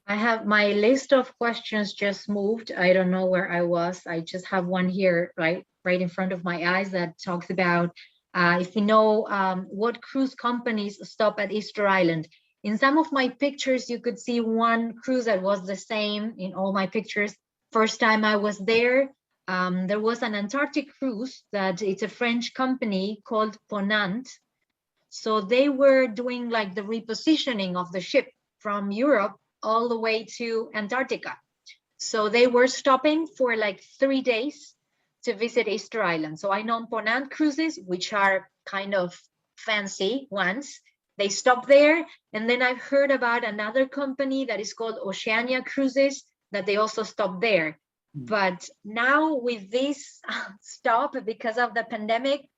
I have my list of questions just moved. I don't know where I was. I just have one here right in front of my eyes that talks about if we know what cruise companies stop at Easter Island. In some of my pictures, you could see one cruise that was the same in all my pictures. First time I was there, there was an Antarctic cruise that it's a French company called Ponant. So they were doing like the repositioning of the ship from Europe all the way to Antarctica. So they were stopping for like 3 days to visit Easter Island. So I know Ponant cruises, which are kind of fancy ones, they stop there. And then I've heard about another company that is called Oceania Cruises that they also stop there. But now with this stop, because of the pandemic,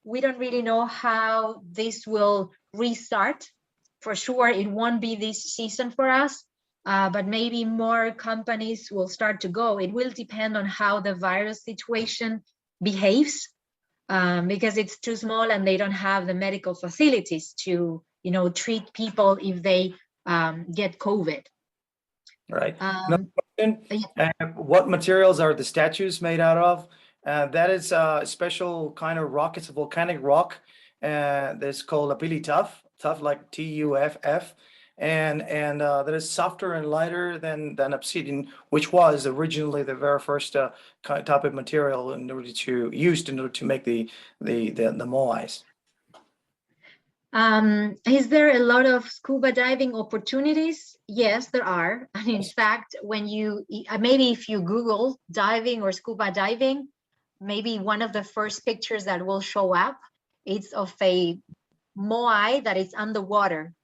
we don't really know how this will restart. For sure, it won't be this season for us. But maybe more companies will start to go. It will depend on how the virus situation behaves, because it's too small and they don't have the medical facilities to, treat people if they get COVID. Right. What materials are the statues made out of? That is a special kind of rock. It's a volcanic rock that's called Apili tuff like TUFF. and that is softer and lighter than obsidian, which was originally the very first type of material in order to make the moais. Is there a lot of scuba diving opportunities? Yes, there are. And in fact, when you, maybe if you Google diving or scuba diving, maybe one of the first pictures that will show up, it's of a moai that is underwater.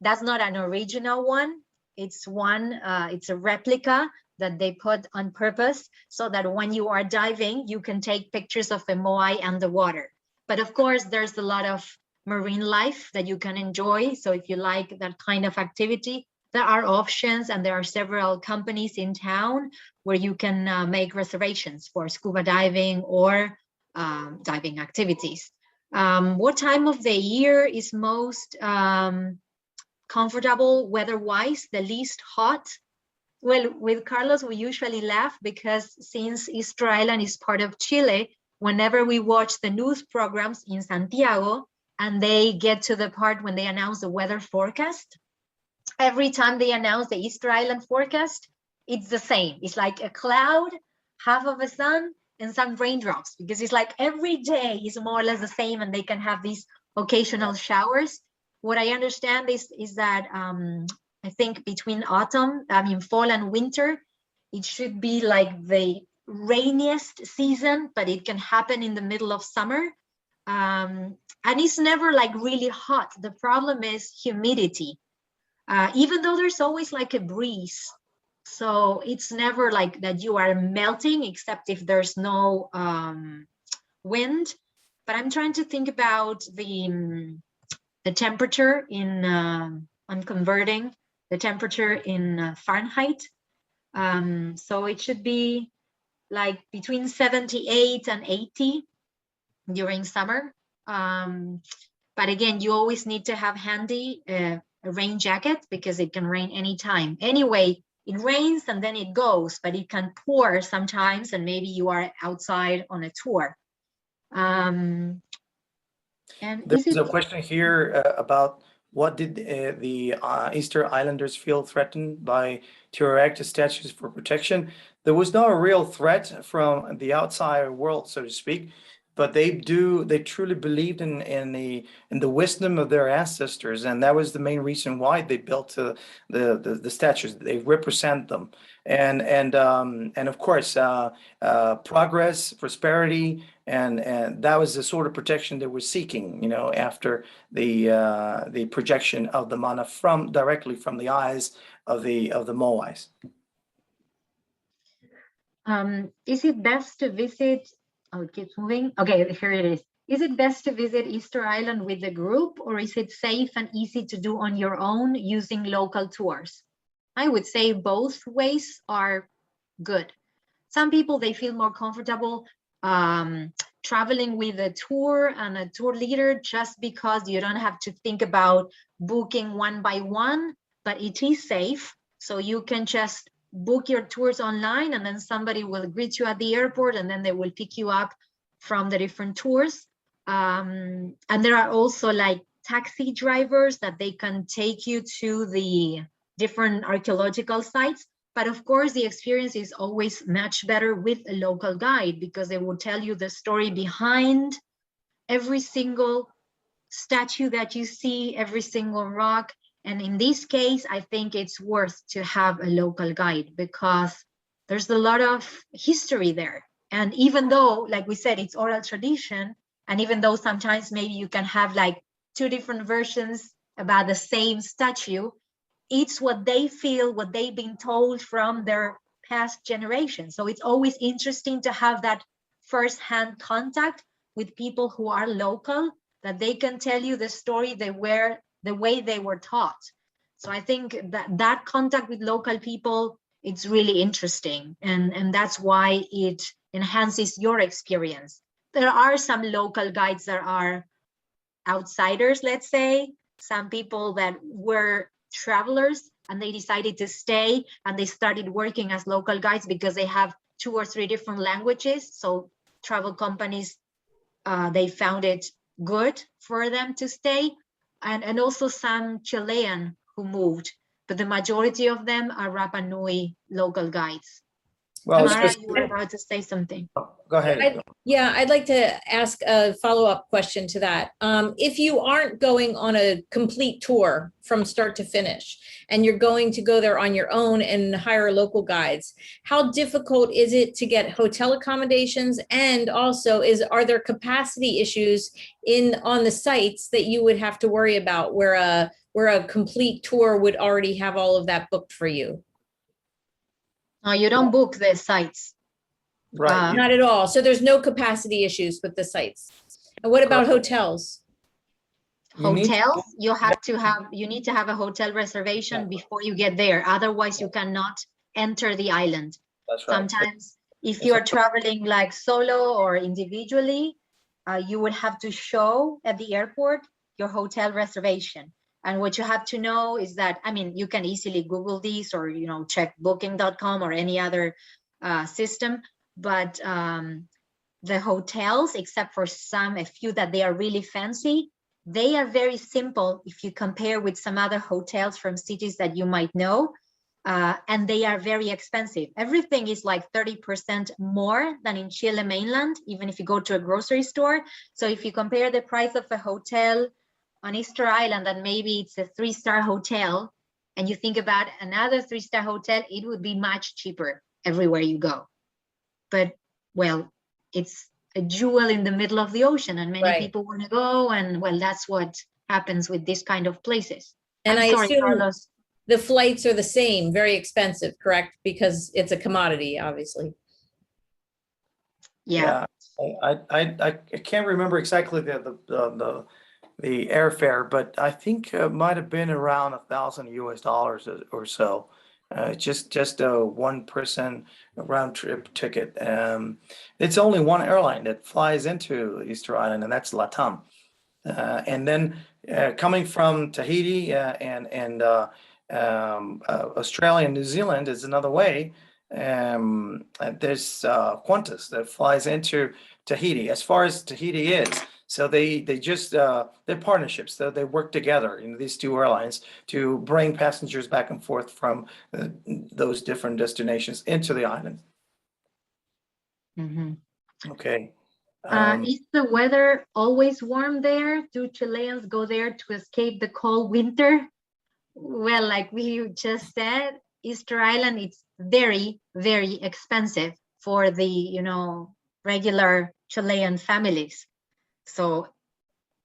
That's not an original one. It's it's a replica that they put on purpose so that when you are diving, you can take pictures of a moai underwater. But of course, there's a lot of marine life that you can enjoy. So if you like that kind of activity, there are options, and there are several companies in town where you can make reservations for scuba diving or diving activities. What time of the year is most comfortable weather-wise, the least hot? Well, with Carlos, we usually laugh because since Easter Island is part of Chile, whenever we watch the news programs in Santiago, and they get to the part when they announce the weather forecast, every time they announce the Easter Island forecast, it's the same. It's like a cloud, half of a sun, and some raindrops, because it's like every day is more or less the same, and they can have these occasional showers. What I understand is that I think between fall and winter, it should be like the rainiest season, but it can happen in the middle of summer. And it's never like really hot. The problem is humidity, even though there's always like a breeze. So it's never like that you are melting, except if there's no wind. But I'm trying to think about the temperature in, I'm converting the temperature in Fahrenheit. So it should be like between 78 and 80 during summer. But again, you always need to have handy a rain jacket, because it can rain anytime. Anyway, it rains and then it goes, but it can pour sometimes, and maybe you are outside on a tour. And There's a question here about what did the Easter Islanders feel threatened by to erect statues for protection? There was no real threat from the outside world, so to speak, but they truly believed in the wisdom of their ancestors, and that was the main reason why they built the statues. They represent them, and of course progress, prosperity, and that was the sort of protection they were seeking, you know, after the projection of the mana directly from the eyes of the moais. Is it best to visit? Oh, it keeps moving. Okay, here it is. Is it best to visit Easter Island with a group, or is it safe and easy to do on your own using local tours? I would say both ways are good. Some people, they feel more comfortable traveling with a tour and a tour leader, just because you don't have to think about booking one by one, but it is safe. So you can just book your tours online, and then somebody will greet you at the airport, and then they will pick you up from the different tours. And there are also like taxi drivers that they can take you to the different archaeological sites. But of course, the experience is always much better with a local guide, because they will tell you the story behind every single statue that you see, every single rock. And in this case, I think it's worth to have a local guide, because there's a lot of history there. And even though, like we said, it's oral tradition, and even though sometimes maybe you can have like two different versions about the same statue, it's what they feel, what they've been told from their past generations. So it's always interesting to have that first-hand contact with people who are local, that they can tell you the story the way they were taught. So I think that contact with local people, it's really interesting, and that's why it enhances your experience. There are some local guides that are outsiders, let's say, some people that were travelers and they decided to stay and they started working as local guides because they have 2 or 3 different languages. So travel companies, they found it good for them to stay. And also some Chilean who moved, but the majority of them are Rapa Nui local guides. Well, Mara, you were about to say something. go ahead. I'd like to ask a follow-up question to that. If you aren't going on a complete tour from start to finish, and you're going to go there on your own and hire local guides, how difficult is it to get hotel accommodations? And also, are there capacity issues on the sites that you would have to worry about where a complete tour would already have all of that booked for you? No, you don't book the sites. Right. Not at all. So there's no capacity issues with the sites. And what about hotels? Hotels, you need to have a hotel reservation before you get there. Otherwise, you cannot enter the island. That's right. Sometimes if you are traveling like solo or individually, you would have to show at the airport your hotel reservation. And what you have to know is that, I mean, you can easily Google these or, check booking.com or any other system. But the hotels, except for a few that they are really fancy, they are very simple if you compare with some other hotels from cities that you might know, and they are very expensive. Everything is like 30% more than in Chile mainland, even if you go to a grocery store. So if you compare the price of a hotel on Easter Island, and maybe it's a 3-star hotel, and you think about another 3-star hotel, it would be much cheaper everywhere you go. But, well, it's a jewel in the middle of the ocean, and many people want to go, and, well, that's what happens with this kind of places. And I assume Carlos, the flights are the same, very expensive, correct? Because it's a commodity, obviously. Yeah. I can't remember exactly the airfare, but I think it might have been around $1,000 or so. Just a 1-person round trip ticket. It's only one airline that flies into Easter Island, and that's LATAM. And then coming from Tahiti and Australia and New Zealand is another way. There's Qantas that flies into Tahiti. As far as Tahiti is, so they just they're partnerships. So they work together in these two airlines to bring passengers back and forth from those different destinations into the island. Mm-hmm. Okay. Is the weather always warm there? Do Chileans go there to escape the cold winter? Well, like we just said, Easter Island, it's very, very expensive for the, regular Chilean families. So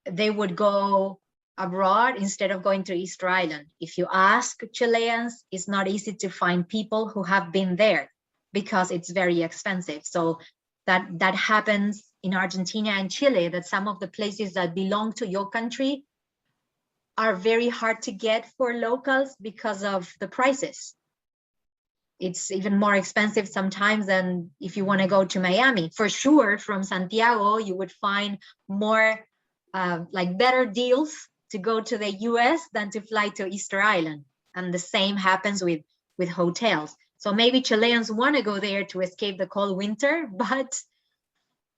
they would go abroad instead of going to Easter Island. If you ask Chileans, it's not easy to find people who have been there because it's very expensive. So that happens in Argentina and Chile, that some of the places that belong to your country are very hard to get for locals because of the prices. It's even more expensive sometimes than if you want to go to Miami. For sure, from Santiago, you would find more better deals to go to the US than to fly to Easter Island. And the same happens with hotels. So maybe Chileans want to go there to escape the cold winter, but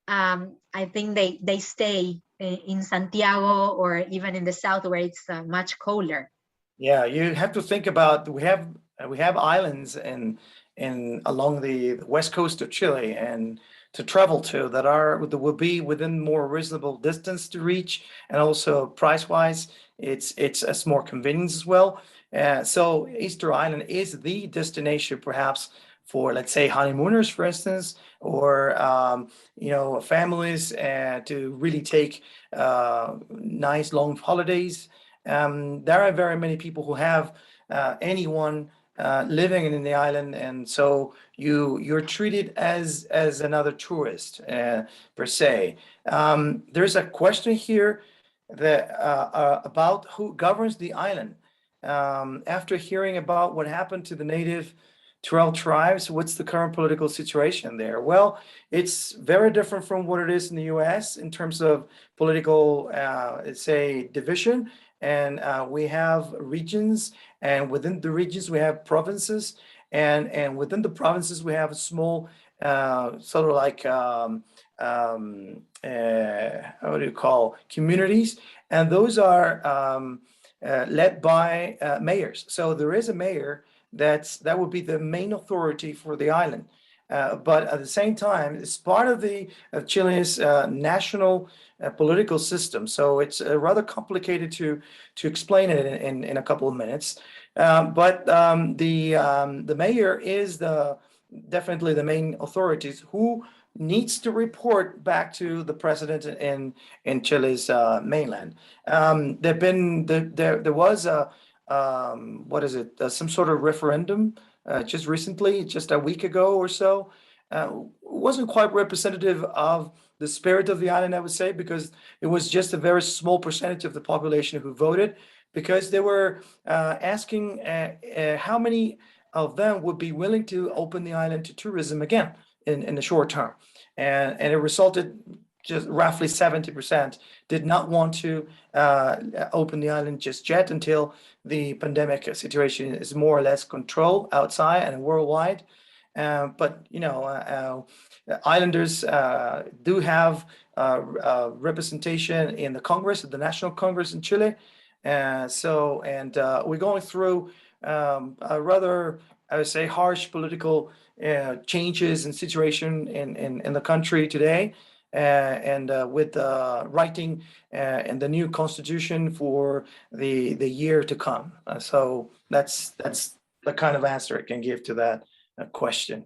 I think they stay in Santiago or even in the south where it's much colder. Yeah, you have to think about we have islands in along the west coast of Chile and to travel to that will be within more reasonable distance to reach, and also price wise it's more convenience as well. So Easter Island is the destination perhaps for, let's say, honeymooners, for instance, or families to really take nice long holidays. There are very many people who have anyone living in the island, and so you're treated as another tourist per se. There's a question here that about who governs the island. After hearing about what happened to the native Turel tribes, what's the current political situation there? Well, it's very different from what it is in the U.S. in terms of political, say, division. And we have regions, and within the regions we have provinces, and within the provinces we have a small sort of like how do you call communities, and those are led by mayors. So there is a mayor that would be the main authority for the island. But at the same time, it's part of the Chile's national political system. So it's rather complicated to explain it in a couple of minutes. But the mayor is definitely the main authorities who needs to report back to the president in Chile's mainland. There was a some sort of referendum just recently, just a week ago or so. Wasn't quite representative of the spirit of the island, I would say, because it was just a very small percentage of the population who voted, because they were asking how many of them would be willing to open the island to tourism again in the short term. And it resulted just roughly 70% did not want to open the island just yet until the pandemic situation is more or less controlled outside and worldwide. But islanders do have representation in the Congress, the National Congress in Chile. We're going through a rather, I would say, harsh political changes and situation in the country today. With writing and the new constitution for the year to come. So that's the kind of answer I can give to that question.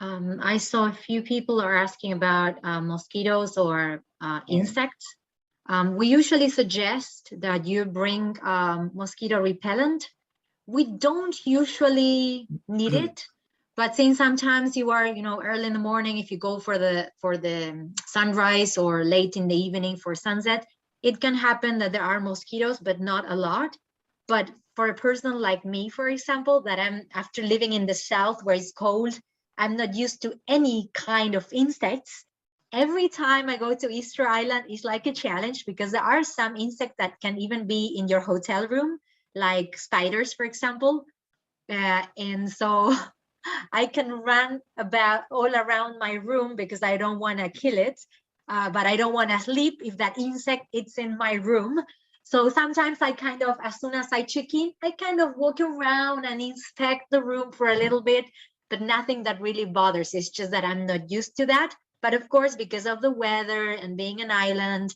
I saw a few people are asking about mosquitoes or insects. We usually suggest that you bring mosquito repellent. We don't usually need it. But since sometimes you are, early in the morning, if you go for the sunrise or late in the evening for sunset, it can happen that there are mosquitoes, but not a lot. But for a person like me, for example, that I'm after living in the south where it's cold, I'm not used to any kind of insects. Every time I go to Easter Island, it's like a challenge because there are some insects that can even be in your hotel room, like spiders, for example. And so I can run about all around my room because I don't want to kill it, but I don't want to sleep if that insect is in my room. So sometimes I kind of, as soon as I check in, I kind of walk around and inspect the room for a little bit, but nothing that really bothers. It's just that I'm not used to that. But of course, because of the weather and being an island,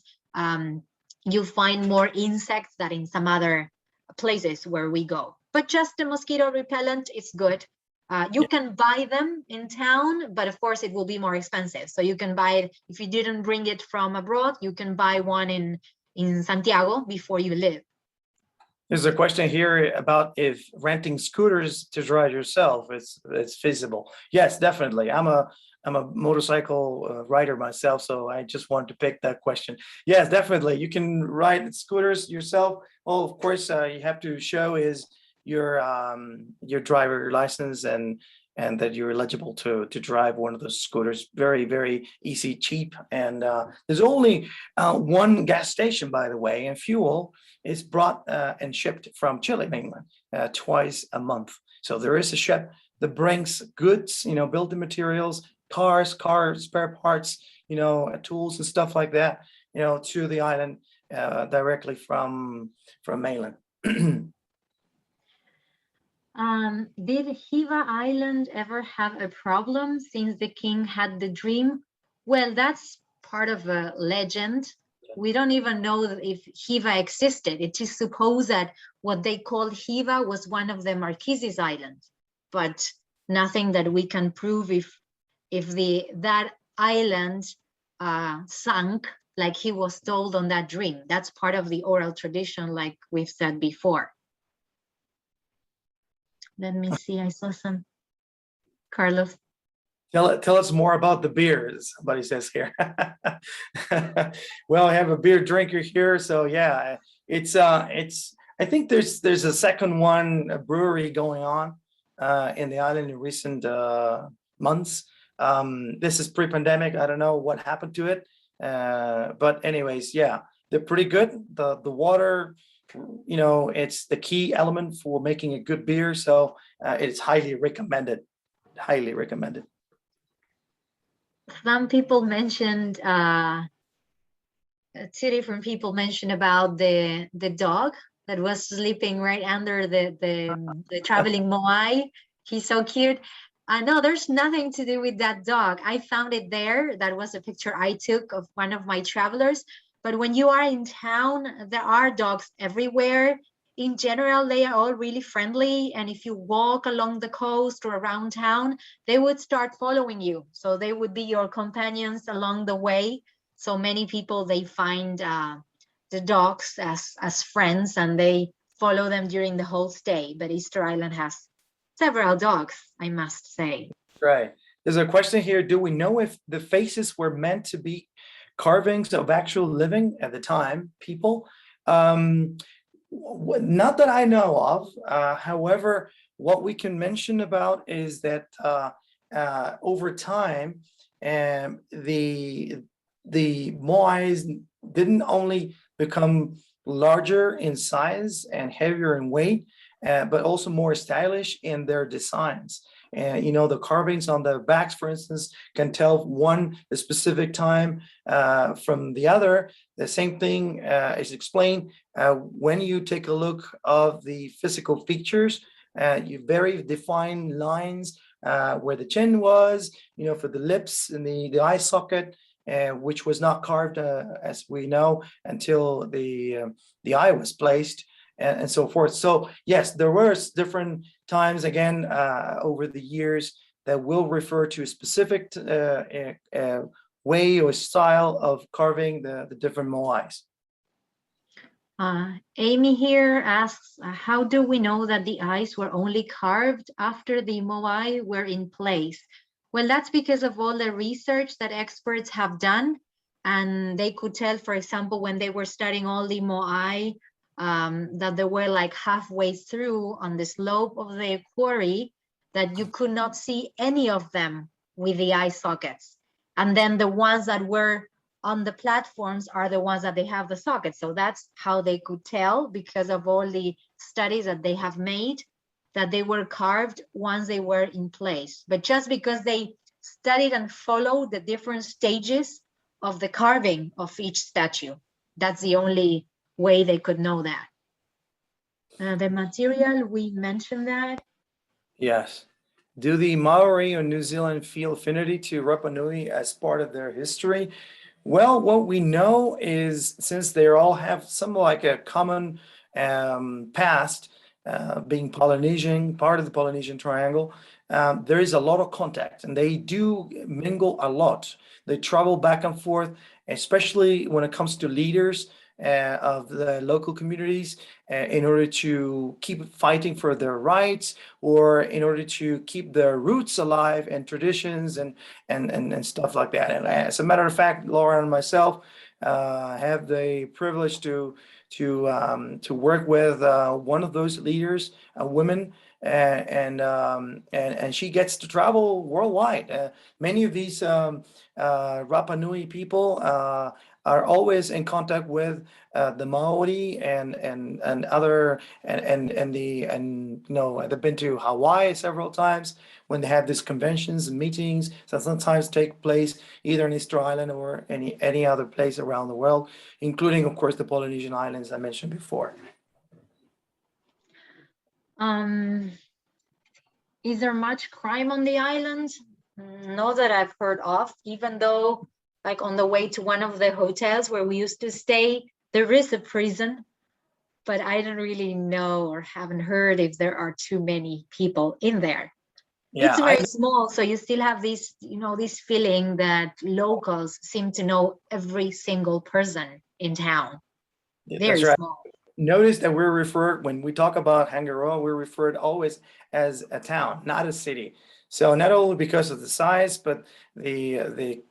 you find more insects than in some other places where we go. But just the mosquito repellent is good. You can buy them in town, but of course it will be more expensive. So you can buy it, if you didn't bring it from abroad, you can buy one in Santiago before you leave. There's a question here about if renting scooters to drive yourself it's feasible. Yes, definitely. I'm a motorcycle rider myself, so I just wanted to pick that question. Yes, definitely. You can ride scooters yourself. Well, of course, you have to show is your driver license and that you're eligible to drive one of those scooters. Very, very easy, cheap. And there's only one gas station, by the way, and fuel is brought and shipped from Chile mainland twice a month. So there is a ship that brings goods, building materials, cars, spare parts, tools and stuff like that, to the island directly from mainland. Did Hiva Island ever have a problem since the king had the dream? Well, that's part of a legend. We don't even know if Hiva existed. It is supposed that what they called Hiva was one of the Marquises Islands, but nothing that we can prove if that island sunk like he was told on that dream. That's part of the oral tradition, like we've said before. Let me see, I saw some. Carlos. Tell us more about the beers, somebody says here. Well, I have a beer drinker here, so yeah, it's I think there's a second one, a brewery going on in the island in recent months. This is pre-pandemic. I don't know what happened to it, but anyways, yeah, they're pretty good. The water, it's the key element for making a good beer, so it's highly recommended. Highly recommended. Some people mentioned two different people mentioned about the dog that was sleeping right under the traveling Moai. He's so cute. No, there's nothing to do with that dog. I found it there. That was a picture I took of one of my travelers. But when you are in town, there are dogs everywhere. In general, they are all really friendly. And if you walk along the coast or around town, they would start following you. So they would be your companions along the way. So many people, they find the dogs as friends, and they follow them during the whole stay. But Easter Island has several dogs, I must say. Right. There's a question here. Do we know if the faces were meant to be carvings of actual living at the time people? Not that I know of. However, what we can mention about is that over time, the Moais didn't only become larger in size and heavier in weight, but also more stylish in their designs. And the carvings on the backs, for instance, can tell one a specific time from the other. The same thing is explained when you take a look of the physical features. You very defined lines where the chin was, for the lips and the eye socket, which was not carved, as we know, until the eye was placed, and so forth. So yes, there were different times, again, over the years, that will refer to a specific way or style of carving the different moais. Amy here asks, how do we know that the eyes were only carved after the moai were in place? Well, that's because of all the research that experts have done, and they could tell, for example, when they were studying all the moai, that they were like halfway through on the slope of the quarry, that you could not see any of them with the eye sockets. And then the ones that were on the platforms are the ones that they have the sockets. So that's how they could tell, because of all the studies that they have made, that they were carved once they were in place. But just because they studied and followed the different stages of the carving of each statue, that's the only way they could know that. The material, we mentioned that. Yes. Do the Maori or New Zealand feel affinity to Rapa Nui as part of their history? Well, what we know is, since they all have some like a common past, being Polynesian, part of the Polynesian Triangle, there is a lot of contact, and they do mingle a lot. They travel back and forth, especially when it comes to leaders of the local communities, in order to keep fighting for their rights, or in order to keep their roots alive and traditions and stuff like that. And as a matter of fact, Laura and myself have the privilege to work with one of those leaders, a woman, and she gets to travel worldwide. Many of these Rapa Nui people are always in contact with the Maori and other they've been to Hawaii several times when they have these conventions and meetings that sometimes take place either in Easter Island or any other place around the world, including, of course, the Polynesian islands I mentioned before. Is there much crime on the island? Not that I've heard of, even though, like, on the way to one of the hotels where we used to stay, there is a prison, but I don't really know or haven't heard if there are too many people in there. Yeah, it's very small, so you still have this, this feeling that locals seem to know every single person in town. Very small. Notice that we're referred, when we talk about Hangaroa, we're referred always as a town, not a city. So not only because of the size, but the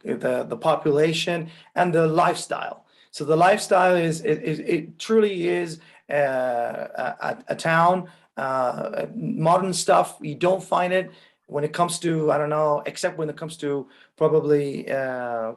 population and the lifestyle. So the lifestyle is, it truly is a town. Modern stuff, you don't find it when it comes to, I don't know, except when it comes to probably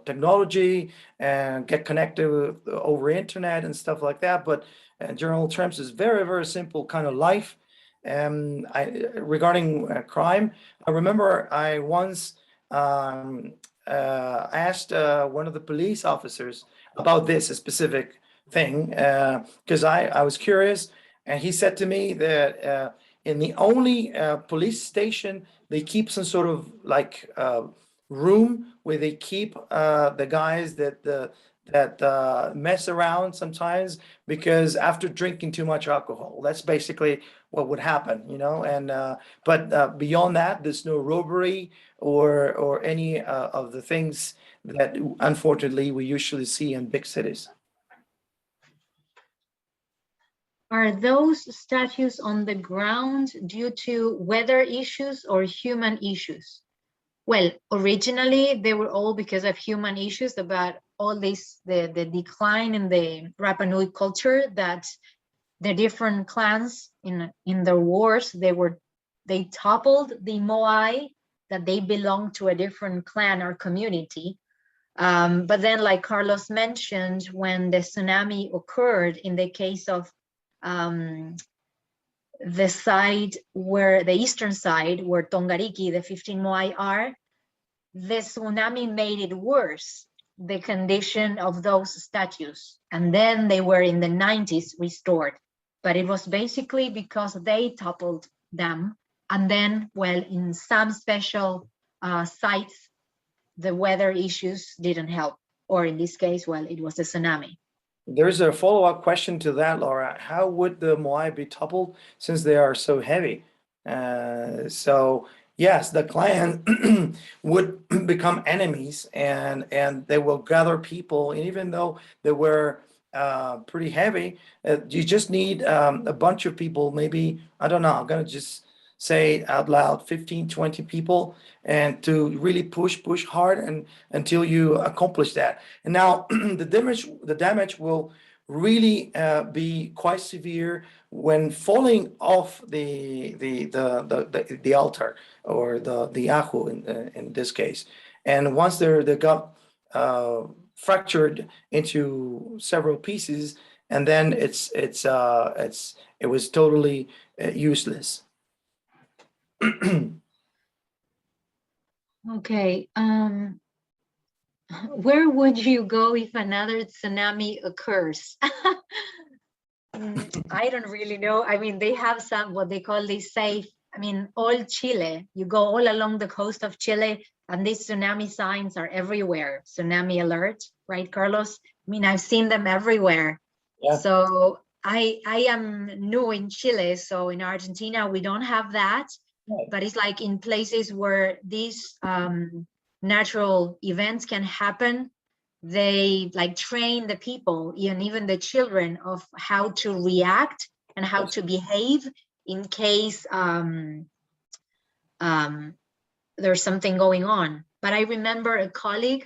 technology and get connected over internet and stuff like that. But in general terms, it's very, very simple kind of life. Regarding crime, I remember I once asked one of the police officers about this specific thing, because I was curious, and he said to me that in the only police station, they keep some sort of like room where they keep the guys that mess around sometimes, because after drinking too much alcohol, that's basically what would happen, you know. And but beyond that, there's no robbery or any of the things that unfortunately we usually see in big cities. Are those statues on the ground due to weather issues or human issues? Well, originally they were all because of human issues about all this, the decline in the Rapa Nui culture, that the different clans in their wars, they toppled the Moai, that they belonged to a different clan or community. But then, like Carlos mentioned, when the tsunami occurred in the case of the side where the eastern side where Tongariki, the 15 Moai are, the tsunami made it worse, the condition of those statues. And then they were in the 90s restored. But it was basically because they toppled them. And then, well, in some special sites, the weather issues didn't help. Or in this case, well, it was a tsunami. There's a follow-up question to that, Laura. How would the Moai be toppled since they are so heavy? So yes, the clan would become enemies, and they will gather people. And even though they were pretty heavy, you just need a bunch of people. Maybe, I don't know, I'm gonna just say out loud, 15, 20 people, and to really push hard and until you accomplish that. And now the damage will really be quite severe when falling off the altar, or the ahu in this case. And once they got fractured into several pieces, and then it was totally useless. Okay, where would you go if another tsunami occurs? I don't really know. I mean, they have some, what they call the safe, I mean, all Chile, you go all along the coast of Chile, and these tsunami signs are everywhere. Tsunami alert, right, Carlos? I mean, I've seen them everywhere. Yeah. So I am new in Chile, so in Argentina, we don't have that. But it's like in places where these natural events can happen, they like train the people, and even the children, of how to react and how to behave in case there's something going on. But I remember a colleague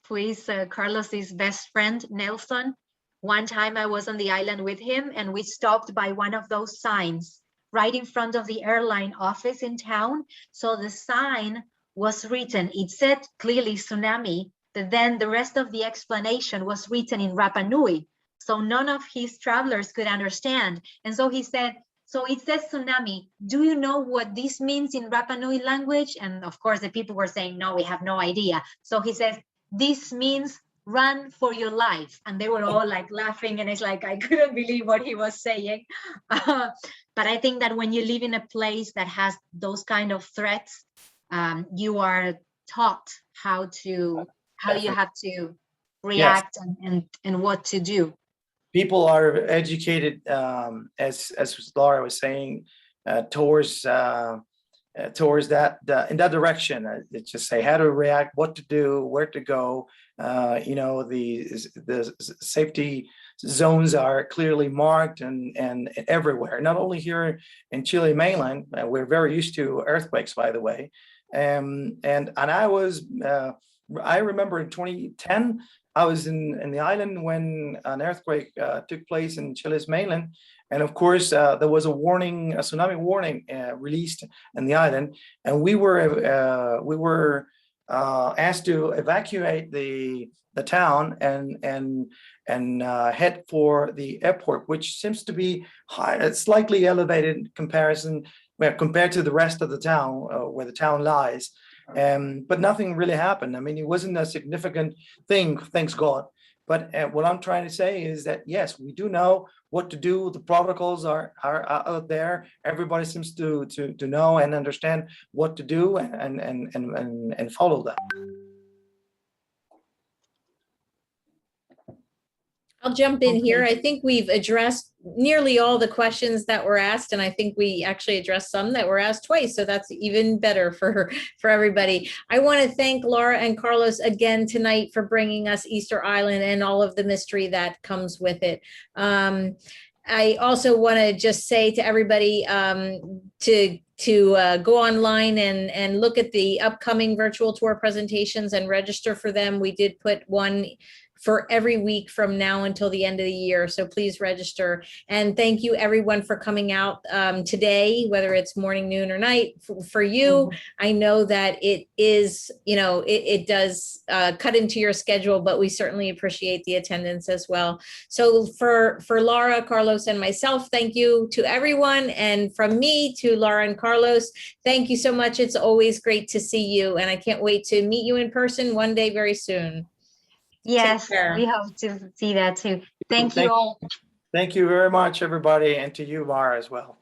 who is Carlos's best friend, Nelson. One time I was on the island with him, and we stopped by one of those signs right in front of the airline office in town. So the sign was written, it said clearly tsunami, but then the rest of the explanation was written in Rapa Nui. So none of his travelers could understand. And so he said, so it says tsunami. Do you know what this means in Rapa Nui language? And of course the people were saying, no, we have no idea. So he says, this means run for your life. And they were all like laughing, and it's like, I couldn't believe what he was saying. But I think that when you live in a place that has those kind of threats, you are taught how you have to react, yes, and what to do. People are educated, as Laura was saying, towards that in that direction. It's just say how to react, what to do, where to go. You know, the safety zones are clearly marked and everywhere. Not only here in Chile mainland, we're very used to earthquakes, by the way. And I remember in 2010, I was in the island when an earthquake took place in Chile's mainland. And of course, there was a tsunami warning released in the island. And we were asked to evacuate the town and head for the airport, which seems to be slightly elevated in comparison, compared to the rest of the town where the town lies. But nothing really happened. I mean, it wasn't a significant thing, thanks God. But what I'm trying to say is that, yes, we do know what to do. The protocols are out there. Everybody seems to know and understand what to do and follow them. I'll jump in here. Okay. I think we've addressed nearly all the questions that were asked, and I think we actually addressed some that were asked twice, so that's even better for everybody. I want to thank Laura and Carlos again tonight for bringing us Easter Island and all of the mystery that comes with it. I also want to just say to everybody to go online and look at the upcoming virtual tour presentations and register for them. We did put one for every week from now until the end of the year. So please register. And thank you everyone for coming out today, whether it's morning, noon, or night. For you, I know that it is, it does cut into your schedule, but we certainly appreciate the attendance as well. So for Laura, Carlos, and myself, thank you to everyone. And from me to Laura and Carlos, thank you so much. It's always great to see you. And I can't wait to meet you in person one day very soon. Yes, we hope to see that too. Thank you all. Thank you very much, everybody, and to you, Mara, as well.